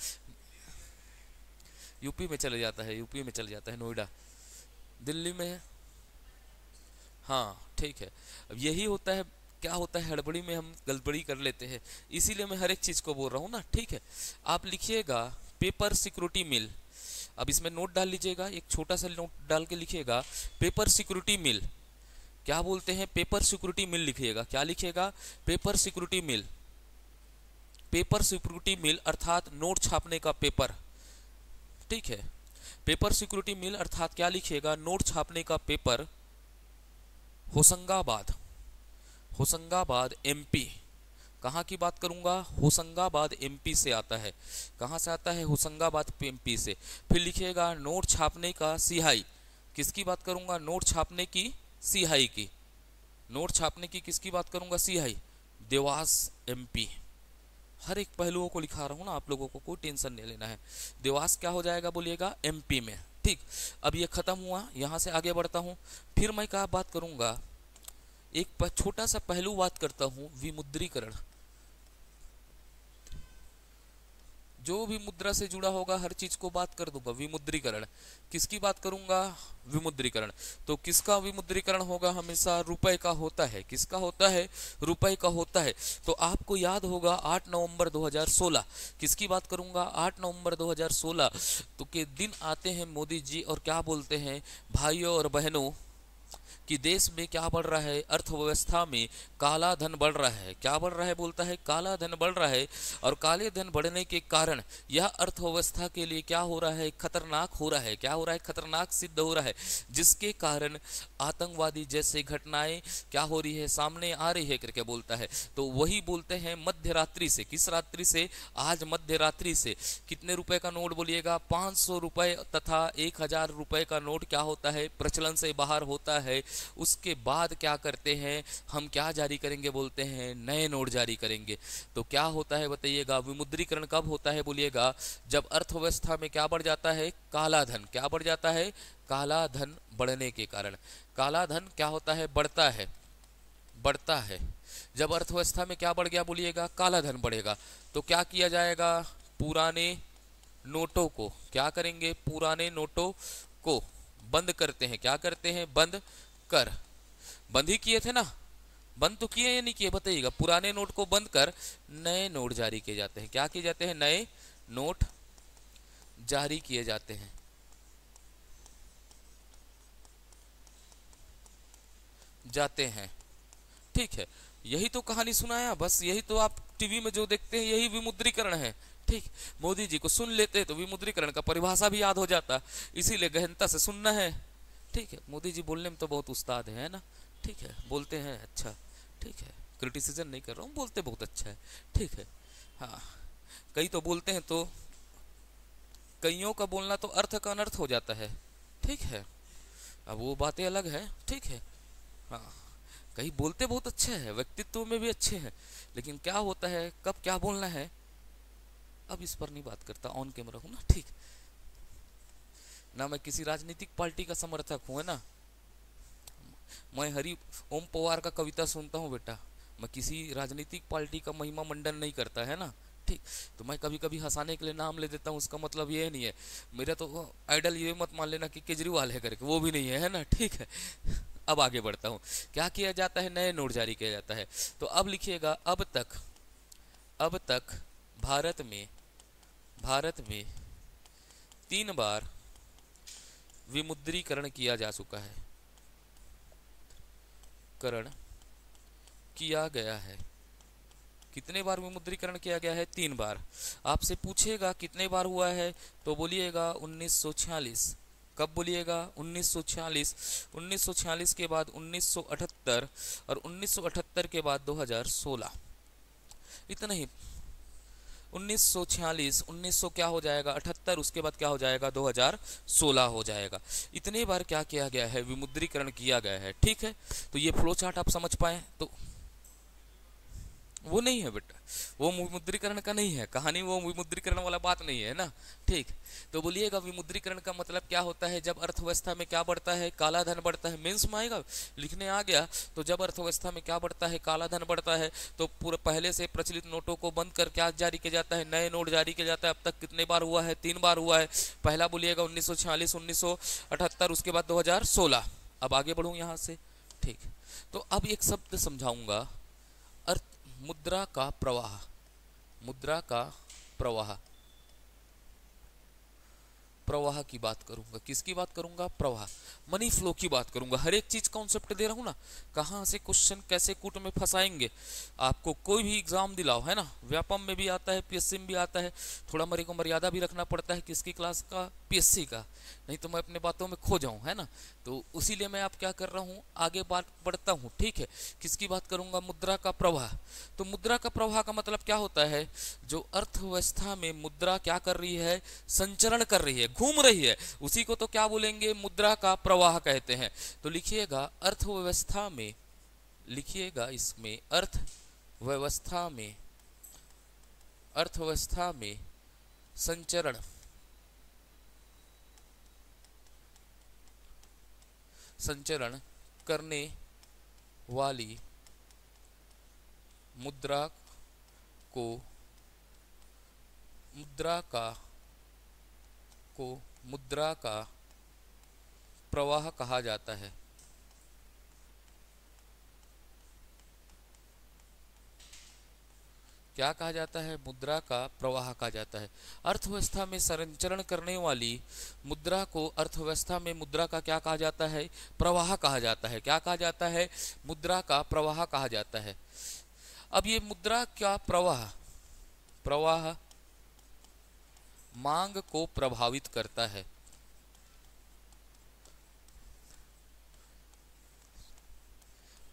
यूपी में चले जाता है, यूपी में चले जाता है नोएडा। दिल्ली में है। हाँ ठीक है। अब यही होता है, क्या होता है, हड़बड़ी में हम गड़बड़ी कर लेते हैं, इसीलिए मैं हर एक चीज को बोल रहा हूँ ना, ठीक है। आप लिखिएगा पेपर सिक्योरिटी मिल। अब इसमें नोट डाल लीजिएगा, एक छोटा सा नोट डाल के लिखिएगा पेपर सिक्योरिटी मिल। क्या बोलते हैं? पेपर सिक्योरिटी मिल लिखिएगा। क्या लिखिएगा? पेपर सिक्योरिटी मिल। पेपर सिक्योरिटी मिल अर्थात नोट छापने का पेपर, ठीक है। पेपर सिक्योरिटी मिल अर्थात क्या लिखिएगा? नोट छापने का पेपर। होशंगाबाद। होशंगाबाद एमपी। कहाँ की बात करूंगा? होशंगाबाद एमपी से आता है। कहाँ से आता है? होशंगाबाद एमपी से। फिर लिखिएगा नोट छापने का सिहाई। किसकी बात करूंगा? नोट छापने की सिहाई की। नोट छापने की किसकी बात करूंगा? सिहाई। देवास एमपी। हर एक पहलुओं को लिखा रहा हूं ना, आप लोगों को कोई टेंशन नहीं लेना है। देवास क्या हो जाएगा बोलिएगा? एमपी में, ठीक। अब ये खत्म हुआ, यहां से आगे बढ़ता हूं। फिर मैं क्या बात करूंगा? एक छोटा सा पहलू बात करता हूं, विमुद्रीकरण। जो भी मुद्रा से जुड़ा होगा हर चीज को बात कर दूंगा। विमुद्रीकरण किसकी बात करूंगा? विमुद्रीकरण। तो किसका विमुद्रीकरण होगा? हमेशा रुपए का होता है। किसका होता है? रुपए का होता है। तो आपको याद होगा 8 नवंबर 2016, किसकी बात करूंगा? 8 नवंबर 2016 तो के दिन आते हैं मोदी जी और क्या बोलते हैं भाइयों और बहनों कि देश में क्या बढ़ रहा है? अर्थव्यवस्था में काला धन बढ़ रहा है। क्या बढ़ रहा है? बोलता है काला धन बढ़ रहा है। और काले धन बढ़ने के कारण यह अर्थव्यवस्था के लिए क्या हो रहा है? खतरनाक हो रहा है। क्या हो रहा है? खतरनाक सिद्ध हो रहा है, जिसके कारण आतंकवादी जैसे घटनाएं क्या हो रही है? सामने आ रही है करके बोलता है। तो वही बोलते हैं मध्य रात्रि से। किस रात्रि से? आज मध्य रात्रि से। कितने रुपए का नोट बोलिएगा? 500 रुपए तथा 1000 रुपए का नोट क्या होता है? प्रचलन से बाहर होता है। उसके बाद क्या करते हैं? हम क्या जारी करेंगे? बोलते हैं नए नोट जारी करेंगे। तो क्या होता है बताइएगा? विमुद्रीकरण कब होता है बोलिएगा? जब अर्थव्यवस्था में क्या बढ़ जाता है? काला धन। क्या बढ़ जाता है? काला धन बढ़ने के कारण। काला धन क्या होता है? बढ़ता है, बढ़ता है। जब अर्थव्यवस्था में क्या बढ़ गया बोलिएगा? काला धन बढ़ेगा। तो क्या किया जाएगा? पुराने नोटों को क्या करेंगे? पुराने नोटों को बंद करते हैं। क्या करते हैं? बंद कर। बंद ही किए थे ना? बंद तो किए या नहीं किए बताइएगा? पुराने नोट को बंद कर नए नोट जारी किए जाते हैं। क्या किए जाते हैं? नए नोट जारी किए जाते हैं। जाते हैं, ठीक है। यही तो कहानी सुनाया, बस यही तो आप टीवी में जो देखते हैं यही विमुद्रीकरण है, ठीक। मोदी जी को सुन लेते तो विमुद्रीकरण का परिभाषा भी याद हो जाता, इसीलिए गहनता से सुनना है, ठीक है। मोदी जी बोलने में तो बहुत उस्ताद है ना, ठीक है, बोलते हैं अच्छा, ठीक है, क्रिटिसिज्म नहीं कर रहा हूँ, बोलते बहुत अच्छा है, ठीक है। हाँ, कई तो बोलते हैं तो कईयों का बोलना तो अर्थ का अनर्थ हो जाता है, ठीक है। अब वो बातें अलग है, ठीक है। हाँ, कई बोलते बहुत अच्छे हैं, व्यक्तित्व में भी अच्छे हैं, लेकिन क्या होता है कब क्या बोलना है, अब इस पर नहीं बात करता, ऑन कैमरा हूं ना, ठीक ना। मैं किसी राजनीतिक पार्टी का समर्थक हूं, है ना। मैं हरि ओम पवार का कविता सुनता हूं बेटा, मैं किसी राजनीतिक पार्टी का महिमा मंडन नहीं करता, है ना, ठीक। तो मैं कभी कभी हंसाने के लिए नाम ले देता हूं, उसका मतलब ये नहीं है मेरा तो आइडल ये मत मान लेना कि केजरीवाल है करके, वो भी नहीं है, है ना, ठीक है। अब आगे बढ़ता हूँ। क्या किया जाता है, नए नोट जारी किया जाता है। तो अब लिखिएगा, अब तक भारत में 3 बार विमुद्रीकरण किया जा चुका है, करण किया गया है। कितने बार विमुद्रीकरण किया गया है, 3 बार। आपसे पूछेगा कितने बार हुआ है, तो बोलिएगा 1946। कब बोलिएगा, 1946। 1946 के बाद 1978 और 1978 के बाद 2016, इतना ही। 1946, 1900 क्या हो जाएगा 78, उसके बाद क्या हो जाएगा 2016 हो जाएगा। इतने बार क्या किया गया है, विमुद्रीकरण किया गया है। ठीक है, तो ये फ्लो चार्ट आप समझ पाए। तो वो नहीं है बेटा, वो विमुद्रीकरण का नहीं है कहानी, वो विमुद्रीकरण वाला बात नहीं है ना। ठीक, तो बोलिएगा विमुद्रीकरण का मतलब क्या होता है, जब अर्थव्यवस्था में क्या बढ़ता है, काला धन बढ़ता है। मेंस में आएगा, लिखने आ गया। तो जब अर्थव्यवस्था में क्या बढ़ता है, काला धन बढ़ता है, तो पूरे पहले से प्रचलित नोटों को बंद कर क्या जारी किया जाता है, नए नोट जारी किया जाता है। अब तक कितने बार हुआ है, 3 बार हुआ है। पहला बोलिएगा 1946, 1978, उसके बाद 2016। अब आगे बढ़ूं यहां से। ठीक, तो अब एक शब्द समझाऊंगा, मुद्रा का प्रवाह। मुद्रा का प्रवाह, प्रवाह की बात करूंगा। किसकी बात करूंगा, प्रवाह, मनी फ्लो की बात करूंगा। हर एक चीज कॉन्सेप्ट दे रहा हूं ना, कहां से क्वेश्चन कैसे कूट में फंसाएंगे। आपको कोई भी एग्जाम दिलाओ, है ना, व्यापम में भी आता है, पीएससी में भी आता है। थोड़ा मेरे को मर्यादा भी रखना पड़ता है, किसकी क्लास का, पीएससी का, नहीं तो मैं अपने बातों में खो जाऊं, है ना। तो उसीलिए मैं आप क्या कर रहा हूं, आगे बात बढ़ता हूं। ठीक है, किसकी बात करूंगा, मुद्रा का प्रवाह। तो मुद्रा का प्रवाह का मतलब क्या होता है, जो अर्थव्यवस्था में मुद्रा क्या कर रही है, संचरण कर रही है, घूम रही है, उसी को तो क्या बोलेंगे, मुद्रा का प्रवाह कहते हैं। तो लिखिएगा अर्थव्यवस्था में, लिखिएगा इसमें अर्थव्यवस्था में संचरण करने वाली मुद्रा का प्रवाह कहा जाता है। क्या कहा जाता है, मुद्रा का प्रवाह कहा जाता है। अर्थव्यवस्था में संचरण करने वाली मुद्रा को अर्थव्यवस्था में मुद्रा का क्या कहा जाता है, प्रवाह कहा जाता है। क्या कहा जाता है, मुद्रा का प्रवाह कहा जाता है। अब ये मुद्रा का प्रवाह मांग को प्रभावित करता है।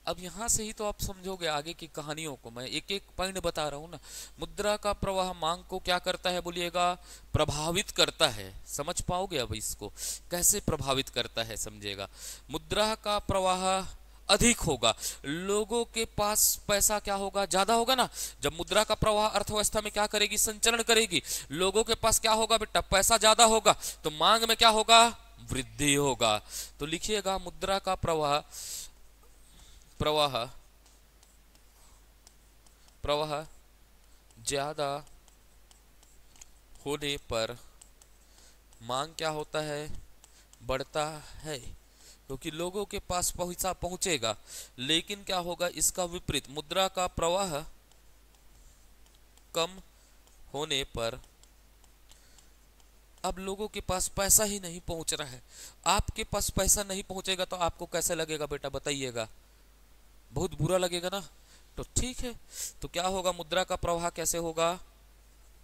अब यहां से ही तो आप समझोगे आगे की कहानियों को। मैं एक एक पॉइंट बता रहा हूं ना। मुद्रा का प्रवाह मांग को क्या करता है, बोलिएगा प्रभावित करता है। समझ पाओगे अब इसको, कैसे प्रभावित करता है, समझेगा। मुद्रा का प्रवाह अधिक होगा, लोगों के पास पैसा क्या होगा, ज्यादा होगा ना। जब मुद्रा का प्रवाह अर्थव्यवस्था में क्या करेगी, संचरण करेगी, लोगों के पास क्या होगा बेटा, पैसा ज्यादा होगा, तो मांग में क्या होगा, वृद्धि होगा। तो लिखिएगा मुद्रा का प्रवाह ज्यादा होने पर मांग क्या होता है, बढ़ता है, क्योंकि लोगों के पास पैसा पहुंचेगा। लेकिन क्या होगा, इसका विपरीत, मुद्रा का प्रवाह कम होने पर, अब लोगों के पास पैसा ही नहीं पहुंच रहा है। आपके पास पैसा नहीं पहुंचेगा तो आपको कैसे लगेगा बेटा, बताइएगा, बहुत बुरा लगेगा ना। तो ठीक है, तो क्या होगा, मुद्रा का प्रवाह कैसे होगा,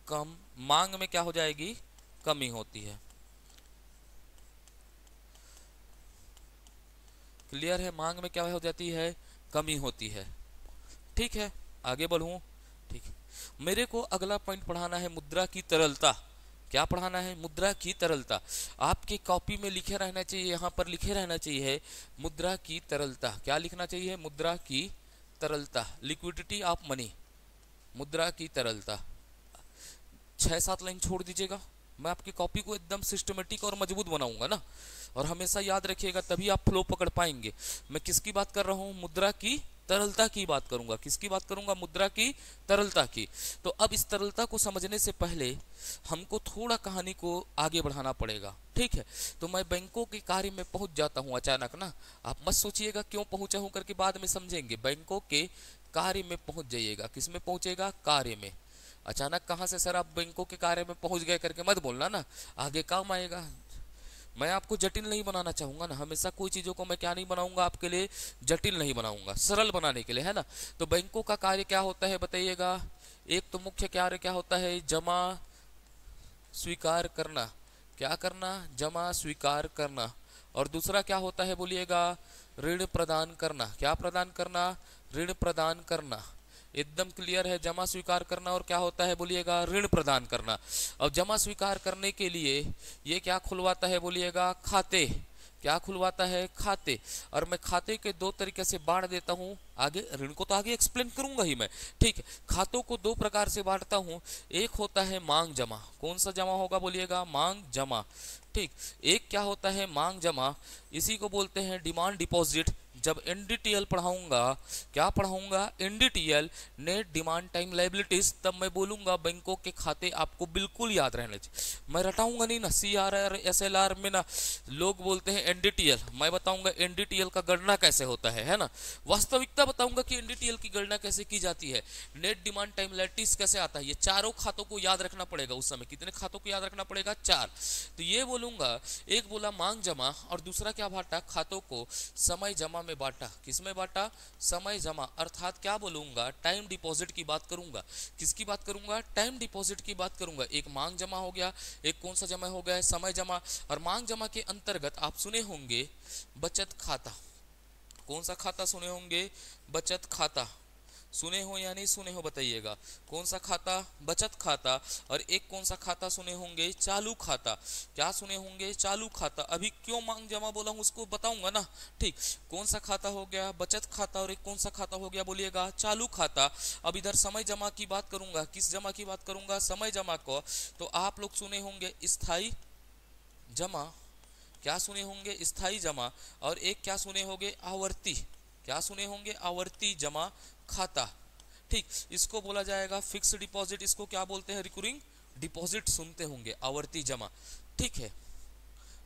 कम, मांग में क्या हो जाएगी, कमी होती है। क्लियर है, मांग में क्या हो जाती है, कमी होती है। ठीक है, आगे बढ़ूं। ठीक है, मेरे को अगला पॉइंट पढ़ाना है, मुद्रा की तरलता। क्या पढ़ाना है, मुद्रा की तरलता। आपके कॉपी में लिखे रहना चाहिए, यहां पर लिखे रहना चाहिए मुद्रा की तरलता। क्या लिखना चाहिए, मुद्रा की तरलता, लिक्विडिटी ऑफ मनी, मुद्रा की तरलता। 6-7 लाइन छोड़ दीजिएगा, मैं आपकी कॉपी को एकदम सिस्टमेटिक और मजबूत बनाऊंगा ना। और हमेशा याद रखिएगा, तभी आप फ्लो पकड़ पाएंगे। मैं किसकी बात कर रहा हूं, मुद्रा की तरलता की बात करूंगा। किसकी बात करूंगा? मुद्रा की तरलता की। तो अब इस तरलता को समझने से पहले हमको थोड़ा कहानी को आगे बढ़ाना पड़ेगा, ठीक है। तो मैं बैंकों के कार्य में पहुंच जाता हूं अचानक ना, आप मत सोचिएगा क्यों पहुंचा हूं करके, बाद में समझेंगे। बैंकों के कार्य में पहुंच जाइएगा। किस में पहुंचेगा? कार्य में। अचानक कहां से सर आप बैंकों के कार्य में पहुंच गए करके मत बोलना ना, आगे काम आएगा। मैं आपको जटिल नहीं बनाना चाहूंगा ना, हमेशा कोई चीजों को मैं क्या नहीं बनाऊंगा आपके लिए, जटिल नहीं बनाऊंगा, सरल बनाने के लिए, है ना। तो बैंकों का कार्य क्या होता है बताइएगा? एक तो मुख्य कार्य क्या होता है? जमा स्वीकार करना। क्या करना? जमा स्वीकार करना। और दूसरा क्या होता है बोलिएगा? ऋण प्रदान करना। क्या प्रदान करना? ऋण प्रदान करना। एकदम क्लियर है। जमा स्वीकार करना और क्या होता है बोलिएगा? ऋण प्रदान करना। अब जमा स्वीकार करने के लिए ये क्या खुलवाता है बोलिएगा? खाते। क्या खुलवाता है? खाते। और मैं खाते के दो तरीके से बांट देता हूं, आगे ऋण को तो आगे एक्सप्लेन करूंगा ही मैं, ठीक है। खातों को दो प्रकार से बांटता हूं। एक होता है मांग जमा। कौन सा जमा होगा बोलिएगा? मांग जमा, ठीक। एक क्या होता है? मांग जमा, इसी को बोलते हैं डिमांड डिपॉजिट। जब एनडीटीएल पढ़ाऊंगा, क्या पढ़ाऊंगा? NDTL, net demand time liabilities, तब मैं बोलूंगा बैंकों के खाते आपको बिल्कुल याद रहने चाहिए। मैं रटाऊंगा नहीं ना, सीआरआर एसएलआर में ना लोग बोलते हैं एनडीटीएल, मैं बताऊंगा एनडीटीएल का गणना कैसे होता है ना। वास्तविकता बताऊंगा कि एनडीटीएल की गणना कैसे की जाती है, नेट डिमांड टाइम लायबिलिटीज कैसे आता है। ये चारों खातों को याद रखना पड़ेगा। उस समय कितने खातों को याद रखना पड़ेगा? 4। तो ये बोलूंगा, एक बोला मांग जमा और दूसरा क्या बांटा? खातों को समय जमा में बांटा। किसमें बांटा? समय जमा। अर्थात क्या बोलूंगा? टाइम डिपॉजिट की बात करूंगा। किसकी बात करूंगा? टाइम डिपॉजिट की बात करूंगा। एक मांग जमा हो गया, एक कौन सा जमा हो गया? समय जमा। और मांग जमा के अंतर्गत आप सुने होंगे बचत खाता। कौन सा खाता सुने होंगे? बचत खाता। सुने हो या नहीं सुने हो बताइएगा। कौन सा खाता? बचत खाता। और एक कौन सा खाता सुने होंगे? चालू खाता। क्या सुने होंगे? चालू खाता। अभी क्यों मांग जमा बोला हूं उसको बताऊंगा ना, ठीक। कौन सा खाता हो गया? बचत खाता। और एक कौन सा खाता हो गया बोलिएगा? चालू खाता। अब इधर समय जमा की बात करूंगा। किस जमा की बात करूंगा? समय जमा को। तो आप लोग सुने होंगे स्थायी जमा। क्या सुने होंगे? स्थायी जमा। और एक क्या सुने होंगे? आवर्ती। क्या सुने होंगे? आवर्ती जमा खाता, ठीक। इसको बोला जाएगा फिक्स डिपॉजिट। इसको क्या बोलते हैं? रिकरिंग डिपॉजिट सुनते होंगे, आवर्ती जमा, ठीक है।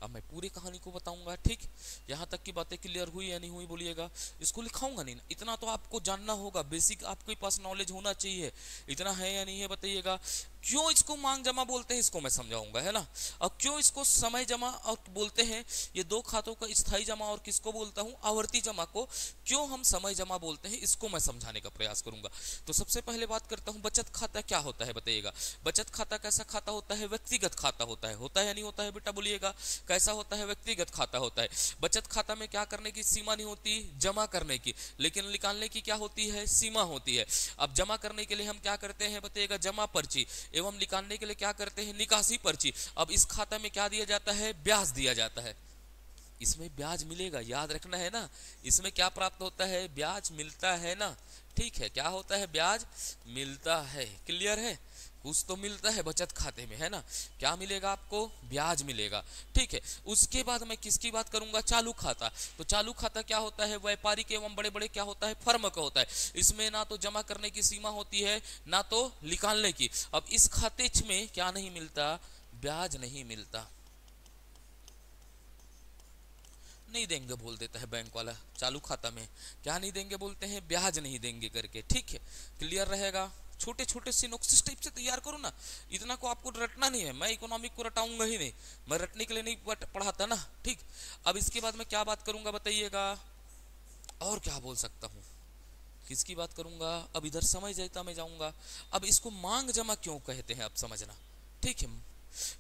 अब मैं पूरी कहानी को बताऊंगा, ठीक। यहां तक की बातें क्लियर हुई या नहीं हुई बोलिएगा। इसको लिखाऊंगा नहीं ना, इतना तो आपको जानना होगा, बेसिक आपके पास नॉलेज होना चाहिए। इतना है या नहीं है बताइएगा। क्यों इसको मांग जमा बोलते हैं इसको मैं समझाऊंगा, है ना। और क्यों इसको समय जमा और बोलते हैं, ये दो खातों का स्थायी जमा और किसको बोलता हूं? आवर्ती जमा को। क्यों हम समय जमा बोलते हैं इसको मैं समझाने का प्रयास करूंगा। तो सबसे पहले बात करता हूं बचत खाता क्या होता है बताइएगा। बचत खाता कैसा खाता होता है? व्यक्तिगत खाता होता है। होता है या नहीं होता है बेटा बोलिएगा। कैसा होता है? व्यक्तिगत खाता होता है। बचत खाता में क्या करने की सीमा नहीं होती? जमा करने की। लेकिन निकालने की क्या होती है? सीमा होती है। अब जमा करने के लिए हम क्या करते हैं बताइएगा? जमा पर्ची। एवं निकालने के लिए क्या करते हैं? निकासी पर्ची। अब इस खाता में क्या दिया जाता है? ब्याज दिया जाता है। इसमें ब्याज मिलेगा, याद रखना है ना। इसमें क्या प्राप्त होता है? ब्याज मिलता है ना, ठीक है। क्या होता है? ब्याज मिलता है। क्लियर है? कुछ तो मिलता है बचत खाते में, है ना। क्या मिलेगा आपको? ब्याज मिलेगा, ठीक है। उसके बाद मैं किसकी बात करूंगा? चालू खाता। तो चालू खाता क्या होता है? व्यापारिक एवं बड़े बड़े क्या होता है? फर्म का होता है। इसमें ना तो जमा करने की सीमा होती है ना तो निकालने की। अब इस खाते में क्या नहीं मिलता? ब्याज नहीं मिलता। नहीं देंगे बोल देता है बैंक वाला। चालू खाता में क्या नहीं देंगे बोलते हैं? ब्याज नहीं देंगे करके, ठीक है। क्लियर रहेगा। छोटे छोटे सिनॉप्सिस टाइप से तैयार करो ना, इतना को आपको रटना नहीं है। मैं इकोनॉमिक को रटाऊंगा ही नहीं, मैं रटने के लिए नहीं पढ़ाता ना, ठीक। अब इसके बाद मैं क्या बात करूंगा बताइएगा। और क्या बोल सकता हूं? किसकी बात करूंगा? अब इधर समय जाता मैं जाऊंगा। अब इसको मांग जमा क्यों कहते हैं आप समझना, ठीक है।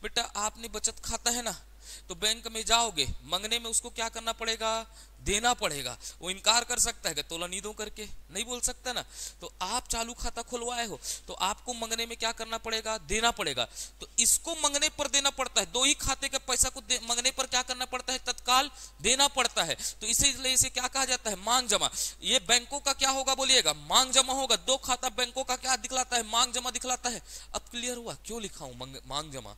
बेटा आपने बचत खाता है ना, तो बैंक में जाओगे, मंगने में उसको क्या करना पड़ेगा? देना पड़ेगा। वो इनकार कर सकता है कि तोला नहीं दो करके, नहीं बोल सकता ना। तो आप चालू खाता खुलवाए हो तो आपको मंगने में क्या करना पड़ेगा? देना पड़ेगा। तो इसको मंगने पर देना पड़ता है। दो ही खाते के पैसा को मंगने पर क्या करना पड़ता है? तत्काल देना पड़ता है। तो इसीलिए इसे क्या कहा जाता है? मांग जमा। ये बैंकों का क्या होगा बोलिएगा? मांग जमा होगा। दो खाता बैंकों का क्या दिखलाता है? मांग जमा दिखलाता है। अब क्लियर हुआ क्यों लिखा हूं मांग जमा?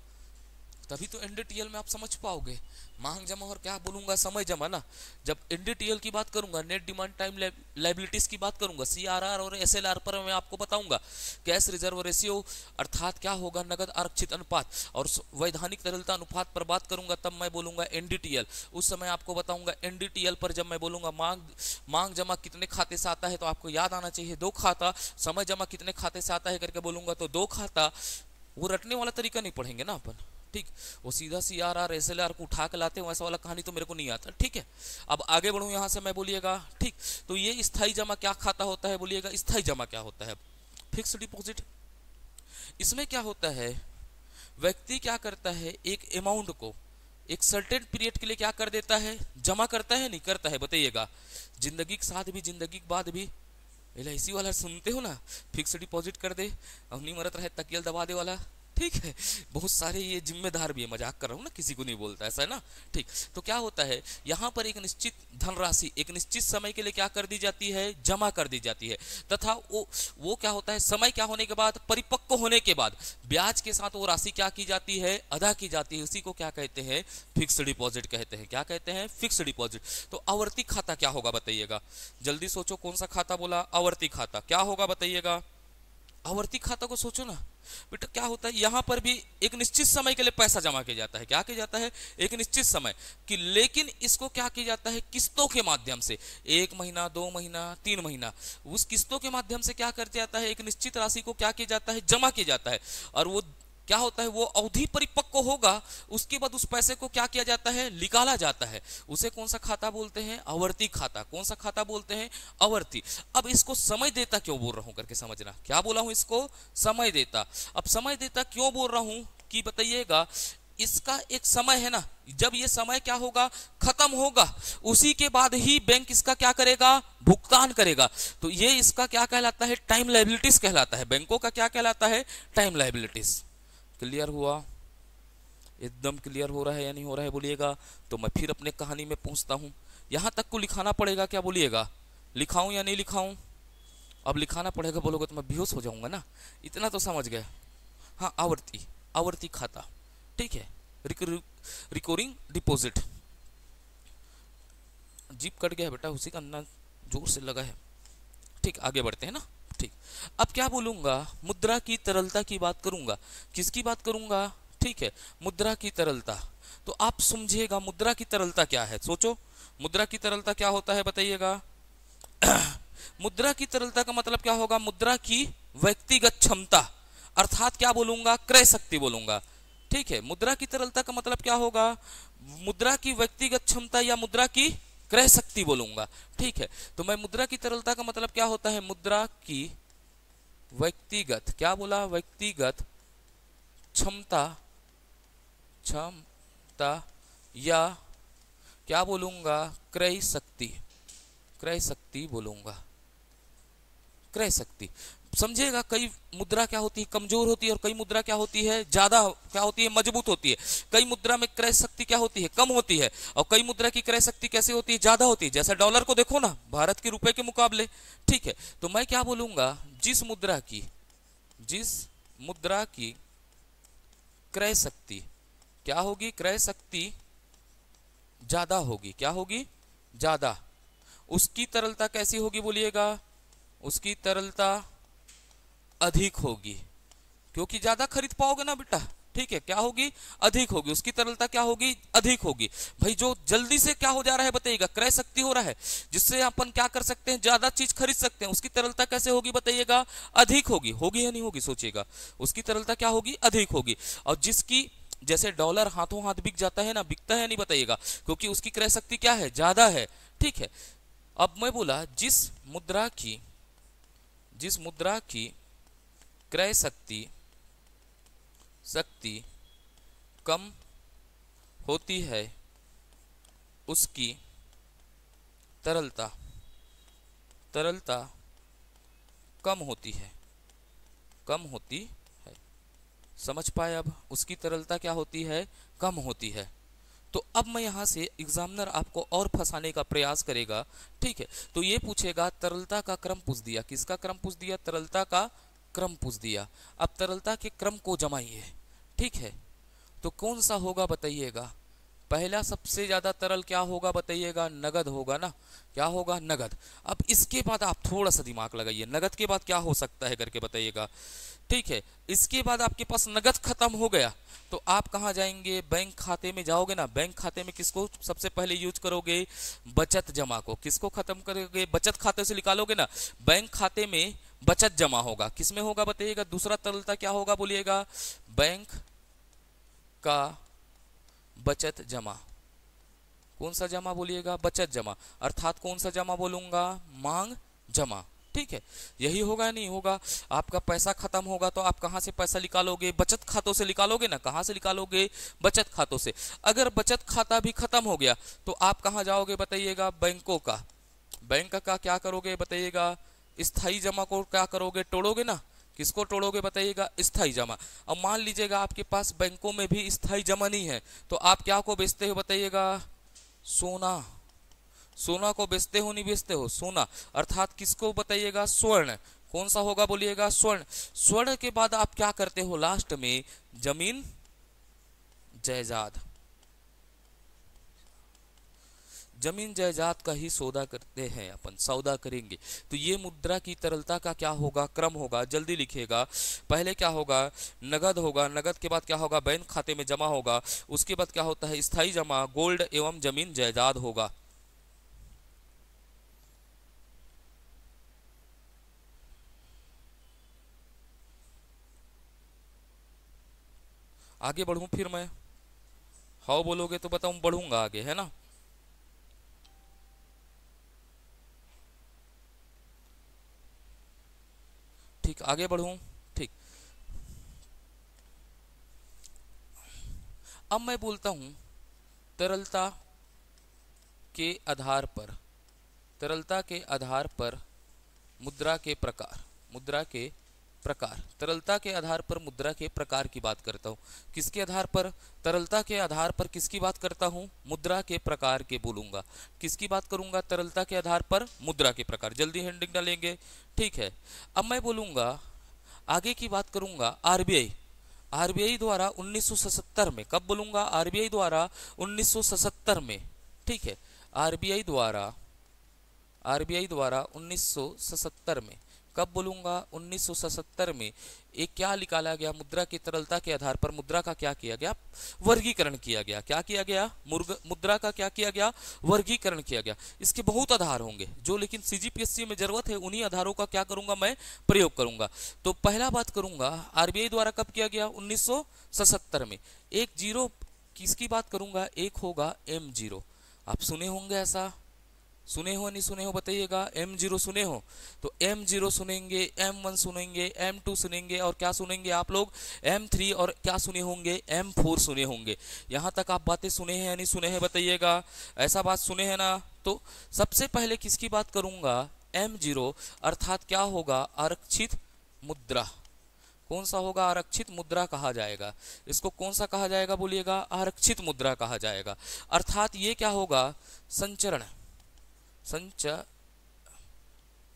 तभी तो एनडीटीएल में आप समझ पाओगे। मांग जमा और क्या बोलूंगा, समय जमा ना। जब एनडीटीएल की बात करूंगा, नेट डिमांड टाइम लाइबिलिटीज की बात करूंगा, सीआरआर और एसएलआर पर मैं आपको बताऊंगा। कैश रिजर्व रेशियो अर्थात क्या होगा, नगद आरक्षित अनुपात, और वैधानिक तरलता अनुपात पर बात करूंगा तब मैं बोलूंगा एनडीटीएल। उस समय आपको बताऊंगा एनडीटीएल पर जब मैं बोलूंगा मांग जमा कितने खाते से आता है तो आपको याद आना चाहिए 2 खाता, समय जमा कितने खाते से आता है करके बोलूंगा तो 2 खाता। वो रटने वाला तरीका नहीं पढ़ेंगे ना अपन, ठीक। वो सीधा सीआरआर एसएलआर को उठा के लाते हैं, वैसा वाला कहानी तो मेरे को नहीं आता, ठीक है। अब आगे बढ़ूं यहां से मैं, बोलिएगा ठीक। तो ये स्थायी जमा क्या खाता होता है, बोलिएगा स्थायी जमा क्या होता है। फिक्स डिपॉजिट, इसमें क्या होता है, व्यक्ति क्या करता है, एक अमाउंट को एक सर्टेन पीरियड के लिए क्या कर देता है, जमा करता है, नहीं करता है, बताइएगा। जिंदगी के साथ भी जिंदगी के बाद भी, एलआईसी वाला सुनते हो ना, फिक्स डिपॉजिट कर दे और नहीं मरत रहे तकियल दबा दे वाला, ठीक है। बहुत सारे ये जिम्मेदार भी है, मजाक कर रहा हूँ ना, किसी को नहीं बोलता ऐसा है ना, ठीक। तो क्या होता है, यहाँ पर एक निश्चित धनराशि एक निश्चित समय के लिए क्या कर दी जाती है, जमा कर दी जाती है, तथा वो क्या होता है, समय क्या होने के बाद, परिपक्व होने के बाद ब्याज के साथ वो राशि क्या की जाती है, अदा की जाती है। उसी को क्या कहते हैं, फिक्स डिपॉजिट कहते हैं। क्या कहते हैं, फिक्स डिपॉजिट। तो आवर्ती खाता क्या होगा, बताइएगा, जल्दी सोचो, कौन सा खाता बोला, आवर्ती खाता। क्या होगा बताइएगा, आवर्ती खाता को सोचो ना बेटा। क्या होता है, यहां पर भी एक निश्चित समय के लिए पैसा जमा किया जाता है। क्या किया जाता है, एक निश्चित समय कि, लेकिन इसको क्या किया जाता है, किस्तों के माध्यम से, 1 महीना 2 महीना 3 महीना, उस किस्तों के माध्यम से क्या कर जाता है, एक निश्चित राशि को क्या किया जाता है, जमा किया जाता है। और वो क्या होता है, वो अवधि परिपक्व होगा, उसके बाद उस पैसे को क्या किया जाता है, निकाला जाता है। उसे कौन सा खाता बोलते हैं, आवर्ती खाता। कौन सा खाता बोलते हैं, आवर्ती। अब इसको समय देता क्यों बोल रहा हूं करके समझना, क्या बोला हूं, इसको समय देता। अब समय देता क्यों बोल रहा हूं कि बताइएगा, इसका एक समय है ना, जब ये समय क्या होगा, खत्म होगा, उसी के बाद ही बैंक इसका क्या करेगा, भुगतान करेगा। तो ये इसका क्या कहलाता है, टाइम लायबिलिटीज कहलाता है। बैंकों का क्या कहलाता है, टाइम लायबिलिटीज। क्लियर हुआ, एकदम क्लियर हो रहा है या नहीं हो रहा है, बोलिएगा। तो मैं फिर अपने कहानी में पहुंचता हूं। यहां तक को लिखाना पड़ेगा क्या, बोलिएगा, लिखाऊं या नहीं लिखाऊं। अब लिखाना पड़ेगा, बोलोगे तो मैं बेहोश हो जाऊंगा ना, इतना तो समझ गए। हाँ, आवर्ती, आवर्ती खाता, ठीक है। रिकरिंग डिपॉजिट, जीप कट गया बेटा, उसी का अन्ना जोर से लगा है, ठीक। आगे बढ़ते हैं ना, ठीक। अब क्या बोलूंगा, मुद्रा की तरलता की बात करूंगा। किसकी बात करूंगा, ठीक है, मुद्रा की तरलता। तो आप समझिएगा मुद्रा की तरलता क्या है, सोचो मुद्रा की तरलता क्या होता है, बताइएगा। मुद्रा की तरलता का मतलब क्या होगा, मुद्रा की व्यक्तिगत क्षमता, अर्थात क्या बोलूंगा, क्रय शक्ति बोलूंगा, ठीक है। मुद्रा की तरलता का मतलब क्या होगा, मुद्रा की व्यक्तिगत क्षमता या मुद्रा की क्रय शक्ति बोलूंगा, ठीक है। तो मैं मुद्रा की तरलता का मतलब क्या होता है, मुद्रा की व्यक्तिगत, क्या बोला, व्यक्तिगत क्षमता, क्षमता या क्या बोलूंगा, क्रय शक्ति, क्रय शक्ति बोलूंगा, क्रय शक्ति। समझिएगा, कई मुद्रा क्या होती है, कमजोर होती है, और कई मुद्रा क्या होती है, ज्यादा क्या होती है, मजबूत होती है। कई मुद्रा में क्रय शक्ति क्या होती है, कम होती है, और कई मुद्रा की क्रय शक्ति कैसे होती है, ज्यादा होती है। जैसे डॉलर को देखो ना, भारत के रुपए के मुकाबले, ठीक है। तो मैं क्या बोलूंगा, जिस मुद्रा की क्रय शक्ति क्या होगी, क्रय शक्ति ज्यादा होगी, क्या होगी, ज्यादा, उसकी तरलता कैसी होगी, बोलिएगा, उसकी तरलता अधिक होगी, क्योंकि ज्यादा खरीद पाओगे ना बेटा, ठीक है। क्या होगी, अधिक होगी, उसकी तरलता क्या होगी, अधिक होगी। भाई जो जल्दी से क्या हो जा रहा है, बताइएगा, क्रय शक्ति हो रहा है, जिससे अपन क्या कर सकते हैं, ज्यादा चीज खरीद सकते हैं, उसकी तरलता कैसे होगी, बताइएगा, अधिक होगी। होगी या नहीं होगी, सोचिएगा, उसकी तरलता क्या होगी, अधिक होगी। और जिसकी, जैसे डॉलर हाथों हाथ बिक जाता है ना, बिकता है नहीं, बताइएगा, क्योंकि उसकी क्रय शक्ति क्या है, ज्यादा है, ठीक है। अब मैं बोला, जिस मुद्रा की क्रय शक्ति कम होती है, उसकी तरलता कम होती है, समझ पाए। अब उसकी तरलता क्या होती है, कम होती है। तो अब मैं यहां से एग्जामिनर आपको और फंसाने का प्रयास करेगा, ठीक है। तो ये पूछेगा, तरलता का क्रम पूछ दिया, किसका क्रम पूछ दिया, तरलता का क्रम पूछ दिया। अब तरलता के क्रम को जमाइए, ठीक है। तो कौन सा होगा बताइएगा? पहला सबसे ज्यादा तरल क्या होगा बताइएगा? नगद होगा ना। क्या होगा? नगद। अब इसके बाद आप थोड़ा सा दिमाग लगाइए, नगद के बाद क्या हो सकता है करके बताइएगा। ठीक है, इसके बाद आपके पास नगद खत्म हो गया तो आप कहाँ जाएंगे? बैंक खाते में जाओगे ना। बैंक खाते में किसको सबसे पहले यूज करोगे? बचत जमा को। किसको खत्म करोगे? बचत खाते से निकालोगे ना। बैंक खाते में बचत जमा होगा, किसमें होगा बताइएगा? दूसरा तरलता क्या होगा बोलिएगा? बैंक का बचत जमा। कौन सा जमा बोलिएगा? बचत जमा। अर्थात कौन सा जमा बोलूंगा? मांग जमा। ठीक है, यही होगा नहीं होगा? आपका पैसा खत्म होगा तो आप कहां से पैसा निकालोगे? बचत खातों से निकालोगे ना। कहां से निकालोगे? बचत खातों से। अगर बचत खाता भी खत्म हो गया तो आप कहां जाओगे बताइएगा? बैंकों का। बैंक का क्या करोगे बताइएगा? स्थायी जमा को क्या करोगे? तोड़ोगे ना। किसको तोड़ोगे बताइएगा? स्थायी जमा। अब मान लीजिएगा आपके पास बैंकों में भी स्थायी जमा नहीं है तो आप क्या को बेचते हो बताइएगा? सोना। सोना को बेचते हो नहीं बेचते हो? सोना। अर्थात किसको बताइएगा? स्वर्ण। कौन सा होगा बोलिएगा? स्वर्ण। स्वर्ण के बाद आप क्या करते हो लास्ट में? जमीन जायदाद। जमीन जायदाद का ही सौदा करते हैं अपन, सौदा करेंगे। तो ये मुद्रा की तरलता का क्या होगा? क्रम होगा। जल्दी लिखिएगा। पहले क्या होगा? नगद होगा। नगद के बाद क्या होगा? बैंक खाते में जमा होगा। उसके बाद क्या होता है? स्थायी जमा, गोल्ड एवं जमीन जायदाद होगा। आगे बढ़ूं फिर मैं? हाउ बोलोगे तो बताऊं, बढ़ूंगा आगे, है ना। ठीक, आगे बढ़ूं। ठीक, अब मैं बोलता हूं तरलता के आधार पर, तरलता के आधार पर मुद्रा के प्रकार। मुद्रा के प्रकार, तरलता के आधार पर मुद्रा के प्रकार की बात करता हूं। किसके आधार पर? तरलता के आधार पर किसकी बात करता हूं? मुद्रा के प्रकार के बोलूंगा। किसकी बात करूंगा? तरलता के आधार पर मुद्रा के प्रकार। जल्दी हेडिंग डालेंगे। ठीक है, अब मैं बोलूंगा, आगे की बात करूंगा आरबीआई। आरबीआई द्वारा 1977 में, कब बोलूंगा? आरबीआई द्वारा 1977 में। ठीक है, आरबीआई द्वारा, आरबीआई द्वारा 1977 में, कब बोलूंगा? 1977 में एक क्या निकाला गया? मुद्रा की तरलता के आधार पर मुद्रा का क्या किया गया? वर्गीकरण किया गया। क्या किया गया? मुद्रा का क्या किया गया? वर्गीकरण किया गया। इसके बहुत आधार होंगे जो लेकिन सीजीपीएससी में जरूरत है, उन्हीं आधारों का क्या करूंगा मैं? प्रयोग करूंगा। तो पहला बात करूंगा आरबीआई द्वारा कब किया गया? 1977 में। एक जीरो किसकी बात करूंगा? एक होगा M0। आप सुने होंगे ऐसा, सुने हो नहीं सुने हो बताइएगा? M0 सुने हो तो M0 सुनेंगे, M1 सुनेंगे, M2 सुनेंगे और क्या सुनेंगे आप लोग? M3। और क्या सुने होंगे? M4 सुने होंगे। यहां तक आप बातें सुने हैं या नहीं सुने हैं बताइएगा? ऐसा बात सुने हैं ना। तो सबसे पहले किसकी बात करूंगा? M0। अर्थात क्या होगा? आरक्षित मुद्रा। कौन सा होगा? आरक्षित मुद्रा कहा जाएगा। इसको कौन सा कहा जाएगा बोलिएगा? आरक्षित मुद्रा कहा जाएगा। अर्थात ये क्या होगा? संचरण,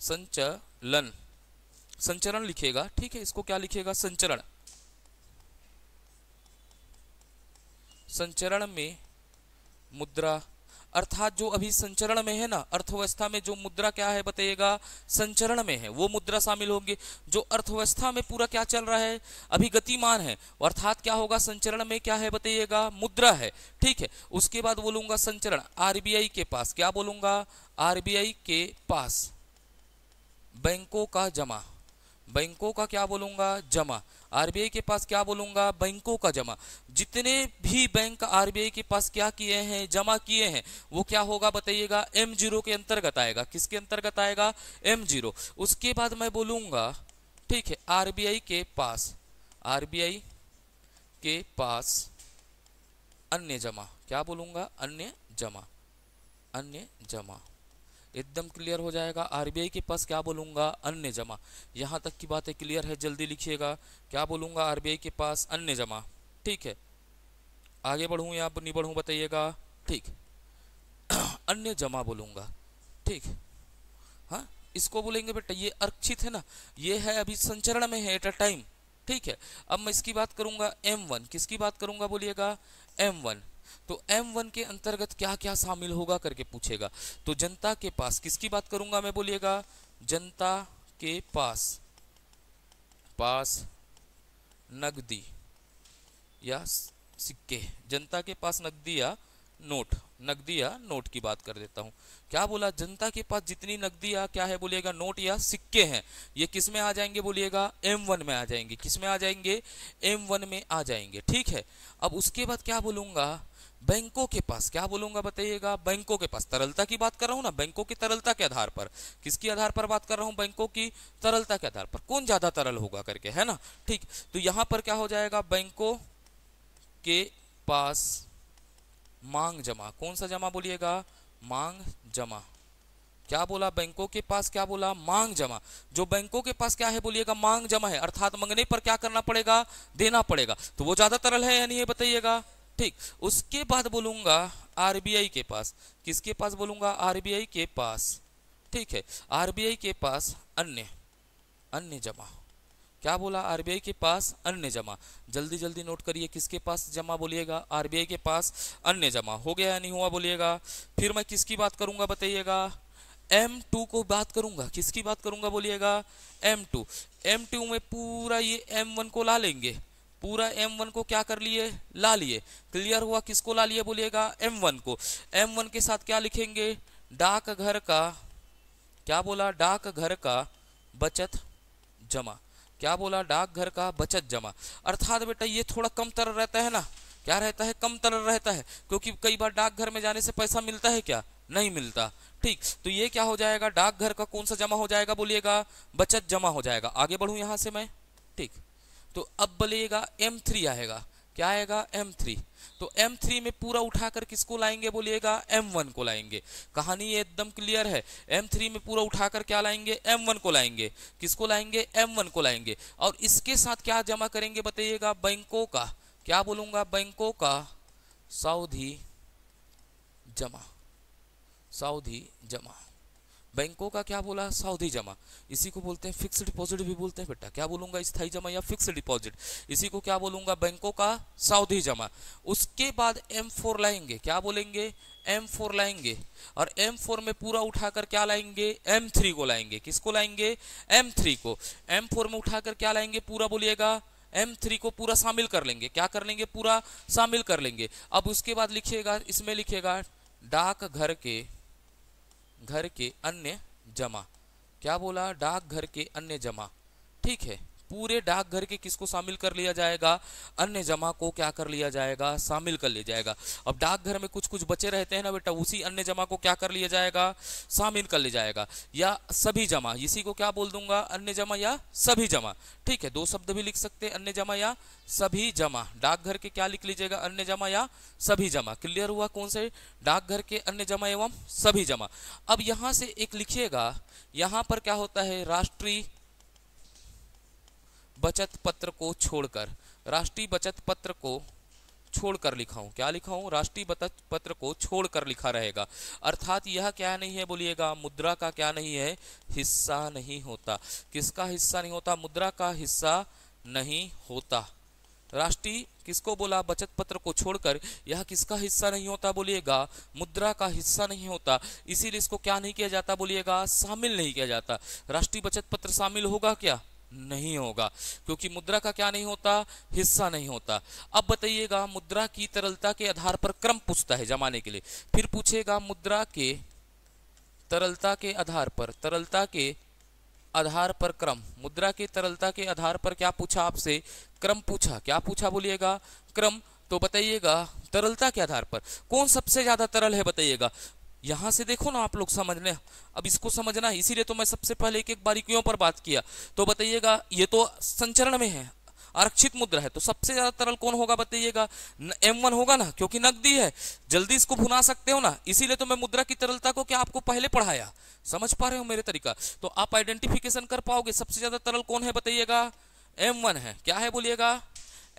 संचलन, संचरण लिखेगा। ठीक है, इसको क्या लिखेगा? संचरण। संचरण में मुद्रा, अर्थात जो अभी संचरण में है ना, अर्थव्यवस्था में जो मुद्रा क्या है बताइएगा? संचरण में है, वो मुद्रा शामिल होंगे। जो अर्थव्यवस्था में पूरा क्या चल रहा है? अभी गतिमान है, अर्थात क्या होगा? संचरण में क्या है बताइएगा? मुद्रा है। ठीक है, उसके बाद बोलूंगा संचरण आरबीआई के पास। क्या बोलूंगा? आरबीआई के पास बैंकों का जमा। बैंकों का क्या बोलूंगा? जमा। आरबीआई के पास क्या बोलूंगा? बैंकों का जमा। जितने भी बैंक आरबीआई के पास क्या किए हैं? जमा किए हैं, वो क्या होगा बताइएगा? M0 के अंतर्गत आएगा। किसके अंतर्गत आएगा? M0। उसके बाद मैं बोलूंगा, ठीक है, आरबीआई के पास, आरबीआई के पास अन्य जमा। क्या बोलूंगा? अन्य जमा। अन्य जमा एकदम क्लियर हो जाएगा। आरबीआई के पास क्या बोलूंगा? अन्य जमा। यहां तक की बातें क्लियर है? जल्दी लिखिएगा। क्या बोलूंगा? आरबीआई के पास अन्य जमा। ठीक है, आगे बढ़ूं या नहीं बढ़ूं बताइएगा? ठीक, अन्य जमा बोलूंगा। ठीक, हाँ, इसको बोलेंगे बेटा ये आरक्षित है ना, ये है अभी संचरण में है एट अ टाइम। ठीक है। अब मैं इसकी बात करूंगा M1, किसकी बात करूंगा बोलिएगा M1। तो M1 के अंतर्गत क्या क्या शामिल होगा करके पूछेगा। तो जनता के पास किसकी बात करूंगा मैं बोलिएगा, जनता के पास नकदी या सिक्के, जनता के पास नकदी या नोट की बात कर देता हूं। क्या बोला, जनता के पास जितनी नकदी या क्या है बोलिएगा, नोट या सिक्के हैं, ये किस में आ जाएंगे बोलिएगा, M1 में आ जाएंगे। किस में आ जाएंगे, M1 में आ जाएंगे। ठीक है। अब उसके बाद क्या बोलूंगा, बैंकों के पास, क्या बोलूंगा बताइएगा, बैंकों के पास तरलता की बात कर रहा हूं ना, बैंकों की तरलता के आधार पर, किसके आधार पर बात कर रहा हूं, बैंकों की तरलता के आधार पर, कौन ज्यादा तरल होगा करके, है ना। ठीक, तो यहां पर क्या हो जाएगा, बैंकों के पास मांग जमा, कौन सा जमा बोलिएगा, मांग जमा। क्या बोला, बैंकों के पास क्या बोला, मांग जमा। जो बैंकों के पास क्या है बोलिएगा, मांग जमा है, अर्थात मंगने पर क्या करना पड़ेगा, देना पड़ेगा। तो वो ज्यादा तरल है या नहीं है बताइएगा। ठीक, उसके बाद बोलूंगा आरबीआई के पास, किसके पास बोलूंगा, आरबीआई के पास। ठीक है, आरबीआई के पास अन्य जमा। क्या बोला, आरबीआई के पास अन्य जमा। जल्दी जल्दी नोट करिए, किसके पास जमा बोलिएगा, आरबीआई के पास अन्य जमा। हो गया या नहीं हुआ बोलिएगा। फिर मैं किसकी बात करूंगा बताइएगा, M2 को बात करूंगा, किसकी बात करूंगा बोलिएगा, M2 में पूरा ये M1 को ला लेंगे, पूरा M1 को क्या कर लिए, ला लिए। क्लियर हुआ, किसको ला लिए बोलिएगा, M1 को। M1 के साथ क्या लिखेंगे, डाकघर का, क्या बोला, डाकघर का बचत जमा। क्या बोला, डाकघर का बचत जमा। अर्थात बेटा ये थोड़ा कम तरल रहता है ना, क्या रहता है, कम तरल रहता है, क्योंकि कई बार डाकघर में जाने से पैसा मिलता है क्या, नहीं मिलता। ठीक, तो ये क्या हो जाएगा, डाकघर का कौन सा जमा हो जाएगा बोलिएगा, बचत जमा हो जाएगा। आगे बढ़ूं यहां से मैं। ठीक, तो अब बोलिएगा M3 आएगा, क्या आएगा, M3। तो M3 में पूरा उठाकर किसको लाएंगे बोलिएगा, M1 को लाएंगे। कहानी ये एकदम क्लियर है। M3 में पूरा उठाकर क्या लाएंगे, M1 को लाएंगे। किसको लाएंगे, M1 को लाएंगे। और इसके साथ क्या जमा करेंगे बताइएगा, बैंकों का, क्या बोलूंगा, बैंकों का सावधि जमा। बैंकों का क्या बोला, सावधि जमा। इसी को बोलते हैं फिक्स्ड डिपॉजिट भी बोलते हैं बेटा। क्या बोलूंगा, स्थायी जमा या फिक्स्ड डिपॉजिट, इसी को क्या बोलूंगा, बैंकों का सावधि जमा। उसके बाद M4 लाएंगे, क्या बोलेंगे, M4 लाएंगे। और M4 में पूरा उठाकर क्या लाएंगे, M3 को लाएंगे। किसको लाएंगे, M3 को। M4 में उठाकर क्या लाएंगे, पूरा बोलिएगा, M3 को पूरा शामिल कर लेंगे। क्या कर लेंगे, पूरा शामिल कर लेंगे। अब उसके बाद लिखिएगा, इसमें लिखिएगा डाकघर के अन्य जमा। क्या बोला, डाकघर के अन्य जमा। ठीक है, पूरे डाकघर के किसको शामिल कर लिया जाएगा, अन्य जमा को क्या कर लिया जाएगा, शामिल कर लिया जाएगा। अब डाकघर में कुछ कुछ बचे रहते हैं ना बेटा, उसी अन्य जमा को क्या कर लिया जाएगा, शामिल कर लिया जाएगा। या सभी जमा, इसी को क्या बोल दूंगा, अन्य जमा या सभी जमा। ठीक है, दो शब्द भी लिख सकते हैं, अन्य जमा या सभी जमा। डाकघर के क्या लिख लीजिएगा, अन्य जमा या सभी जमा। क्लियर हुआ, कौन से, डाकघर के अन्य जमा एवं सभी जमा। अब यहां से एक लिखिएगा, यहां पर क्या होता है, राष्ट्रीय बचत पत्र को छोड़कर, राष्ट्रीय बचत पत्र को छोड़कर लिखा हूं। क्या लिखा हूं, राष्ट्रीय बचत पत्र को छोड़कर लिखा रहेगा। अर्थात यह क्या नहीं है बोलिएगा, मुद्रा का क्या नहीं है, हिस्सा नहीं होता। किसका हिस्सा नहीं होता, मुद्रा का हिस्सा नहीं होता। राष्ट्रीय किसको बोला, बचत पत्र को छोड़कर, यह किसका हिस्सा नहीं होता बोलिएगा, मुद्रा का हिस्सा नहीं होता। इसीलिए इसको क्या नहीं किया जाता बोलिएगा, शामिल नहीं किया जाता। राष्ट्रीय बचत पत्र शामिल होगा क्या, नहीं होगा, क्योंकि मुद्रा का क्या नहीं होता, हिस्सा नहीं होता। अब बताइएगा, मुद्रा की तरलता के आधार पर क्रम पूछता है जमाने के लिए। फिर पूछेगा मुद्रा के तरलता के आधार पर, तरलता के आधार पर क्रम। मुद्रा की तरलता के आधार पर क्या पूछा आपसे, क्रम पूछा। क्या पूछा बोलिएगा, क्रम। तो बताइएगा तरलता के आधार पर कौन सबसे ज्यादा तरल है बताइएगा। यहां से देखो ना आप लोग, समझने, अब इसको समझना है, इसीलिए तो मैं सबसे पहले एक एक बारीकियों पर बात किया। तो बताइएगा, ये तो संचरण में है, आरक्षित मुद्रा है, तो सबसे ज्यादा तरल कौन होगा बताइएगा, M1 होगा ना, क्योंकि नकदी है, जल्दी इसको भुना सकते हो ना। इसीलिए तो मैं मुद्रा की तरलता को क्या आपको पहले पढ़ाया। समझ पा रहे हो मेरे तरीका, तो आप आइडेंटिफिकेशन कर पाओगे। सबसे ज्यादा तरल कौन है बताइएगा, M1 है। क्या है बोलिएगा,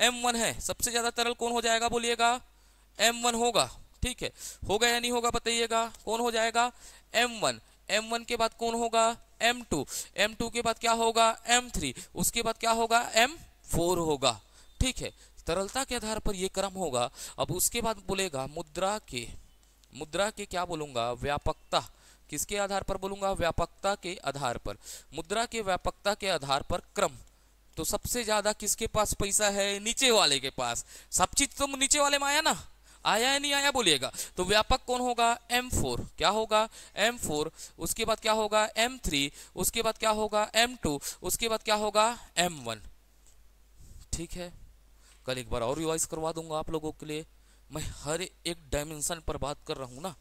M1 है। सबसे ज्यादा तरल कौन हो जाएगा बोलिएगा, M1 होगा। ठीक है, होगा या नहीं होगा बताइएगा, कौन हो जाएगा, M1। M1 के बाद कौन होगा, M2। M2 के बाद क्या होगा, M3। उसके बाद क्या होगा, 4 होगा। ठीक है, तरलता के आधार पर ये क्रम होगा। अब उसके बाद बोलेगा मुद्रा के क्या बोलूंगा, व्यापकता। किसके आधार पर बोलूंगा, व्यापकता के आधार पर। मुद्रा के व्यापकता के आधार पर क्रम। तो सबसे ज्यादा किसके पास पैसा है, नीचे वाले के पास। सब चीज तो नीचे वाले में आया ना, आया है नहीं आया बोलिएगा। तो व्यापक कौन होगा, M4। क्या होगा, M4। उसके बाद क्या होगा, M3। उसके बाद क्या होगा, M2। उसके बाद क्या होगा, M1। ठीक है, कल एक बार और रिवाइज करवा दूंगा आप लोगों के लिए। मैं हर एक डायमेंशन पर बात कर रहा हूं ना,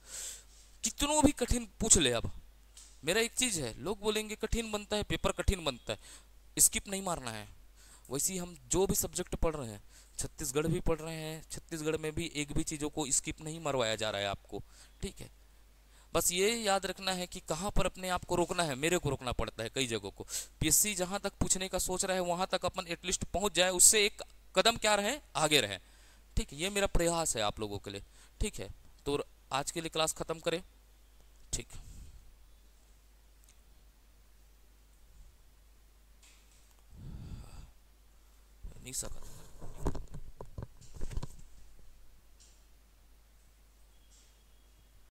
कितनों भी कठिन पूछ ले। अब मेरा एक चीज है, लोग बोलेंगे कठिन बनता है पेपर, कठिन बनता है, स्किप नहीं मारना है। वैसे ही हम जो भी सब्जेक्ट पढ़ रहे हैं, छत्तीसगढ़ भी पढ़ रहे हैं, छत्तीसगढ़ में भी एक भी चीज़ों को स्किप नहीं मरवाया जा रहा है आपको। ठीक है, बस ये याद रखना है कि कहाँ पर अपने आप को रोकना है। मेरे को रोकना पड़ता है कई जगहों को। पीएससी जहां तक पूछने का सोच रहा है वहां तक अपन एटलीस्ट पहुंच जाए, उससे एक कदम क्या रहे, आगे रहे। ठीक है, ये मेरा प्रयास है आप लोगों के लिए। ठीक है, तो आज के लिए क्लास खत्म करें। ठीक, नहीं सका।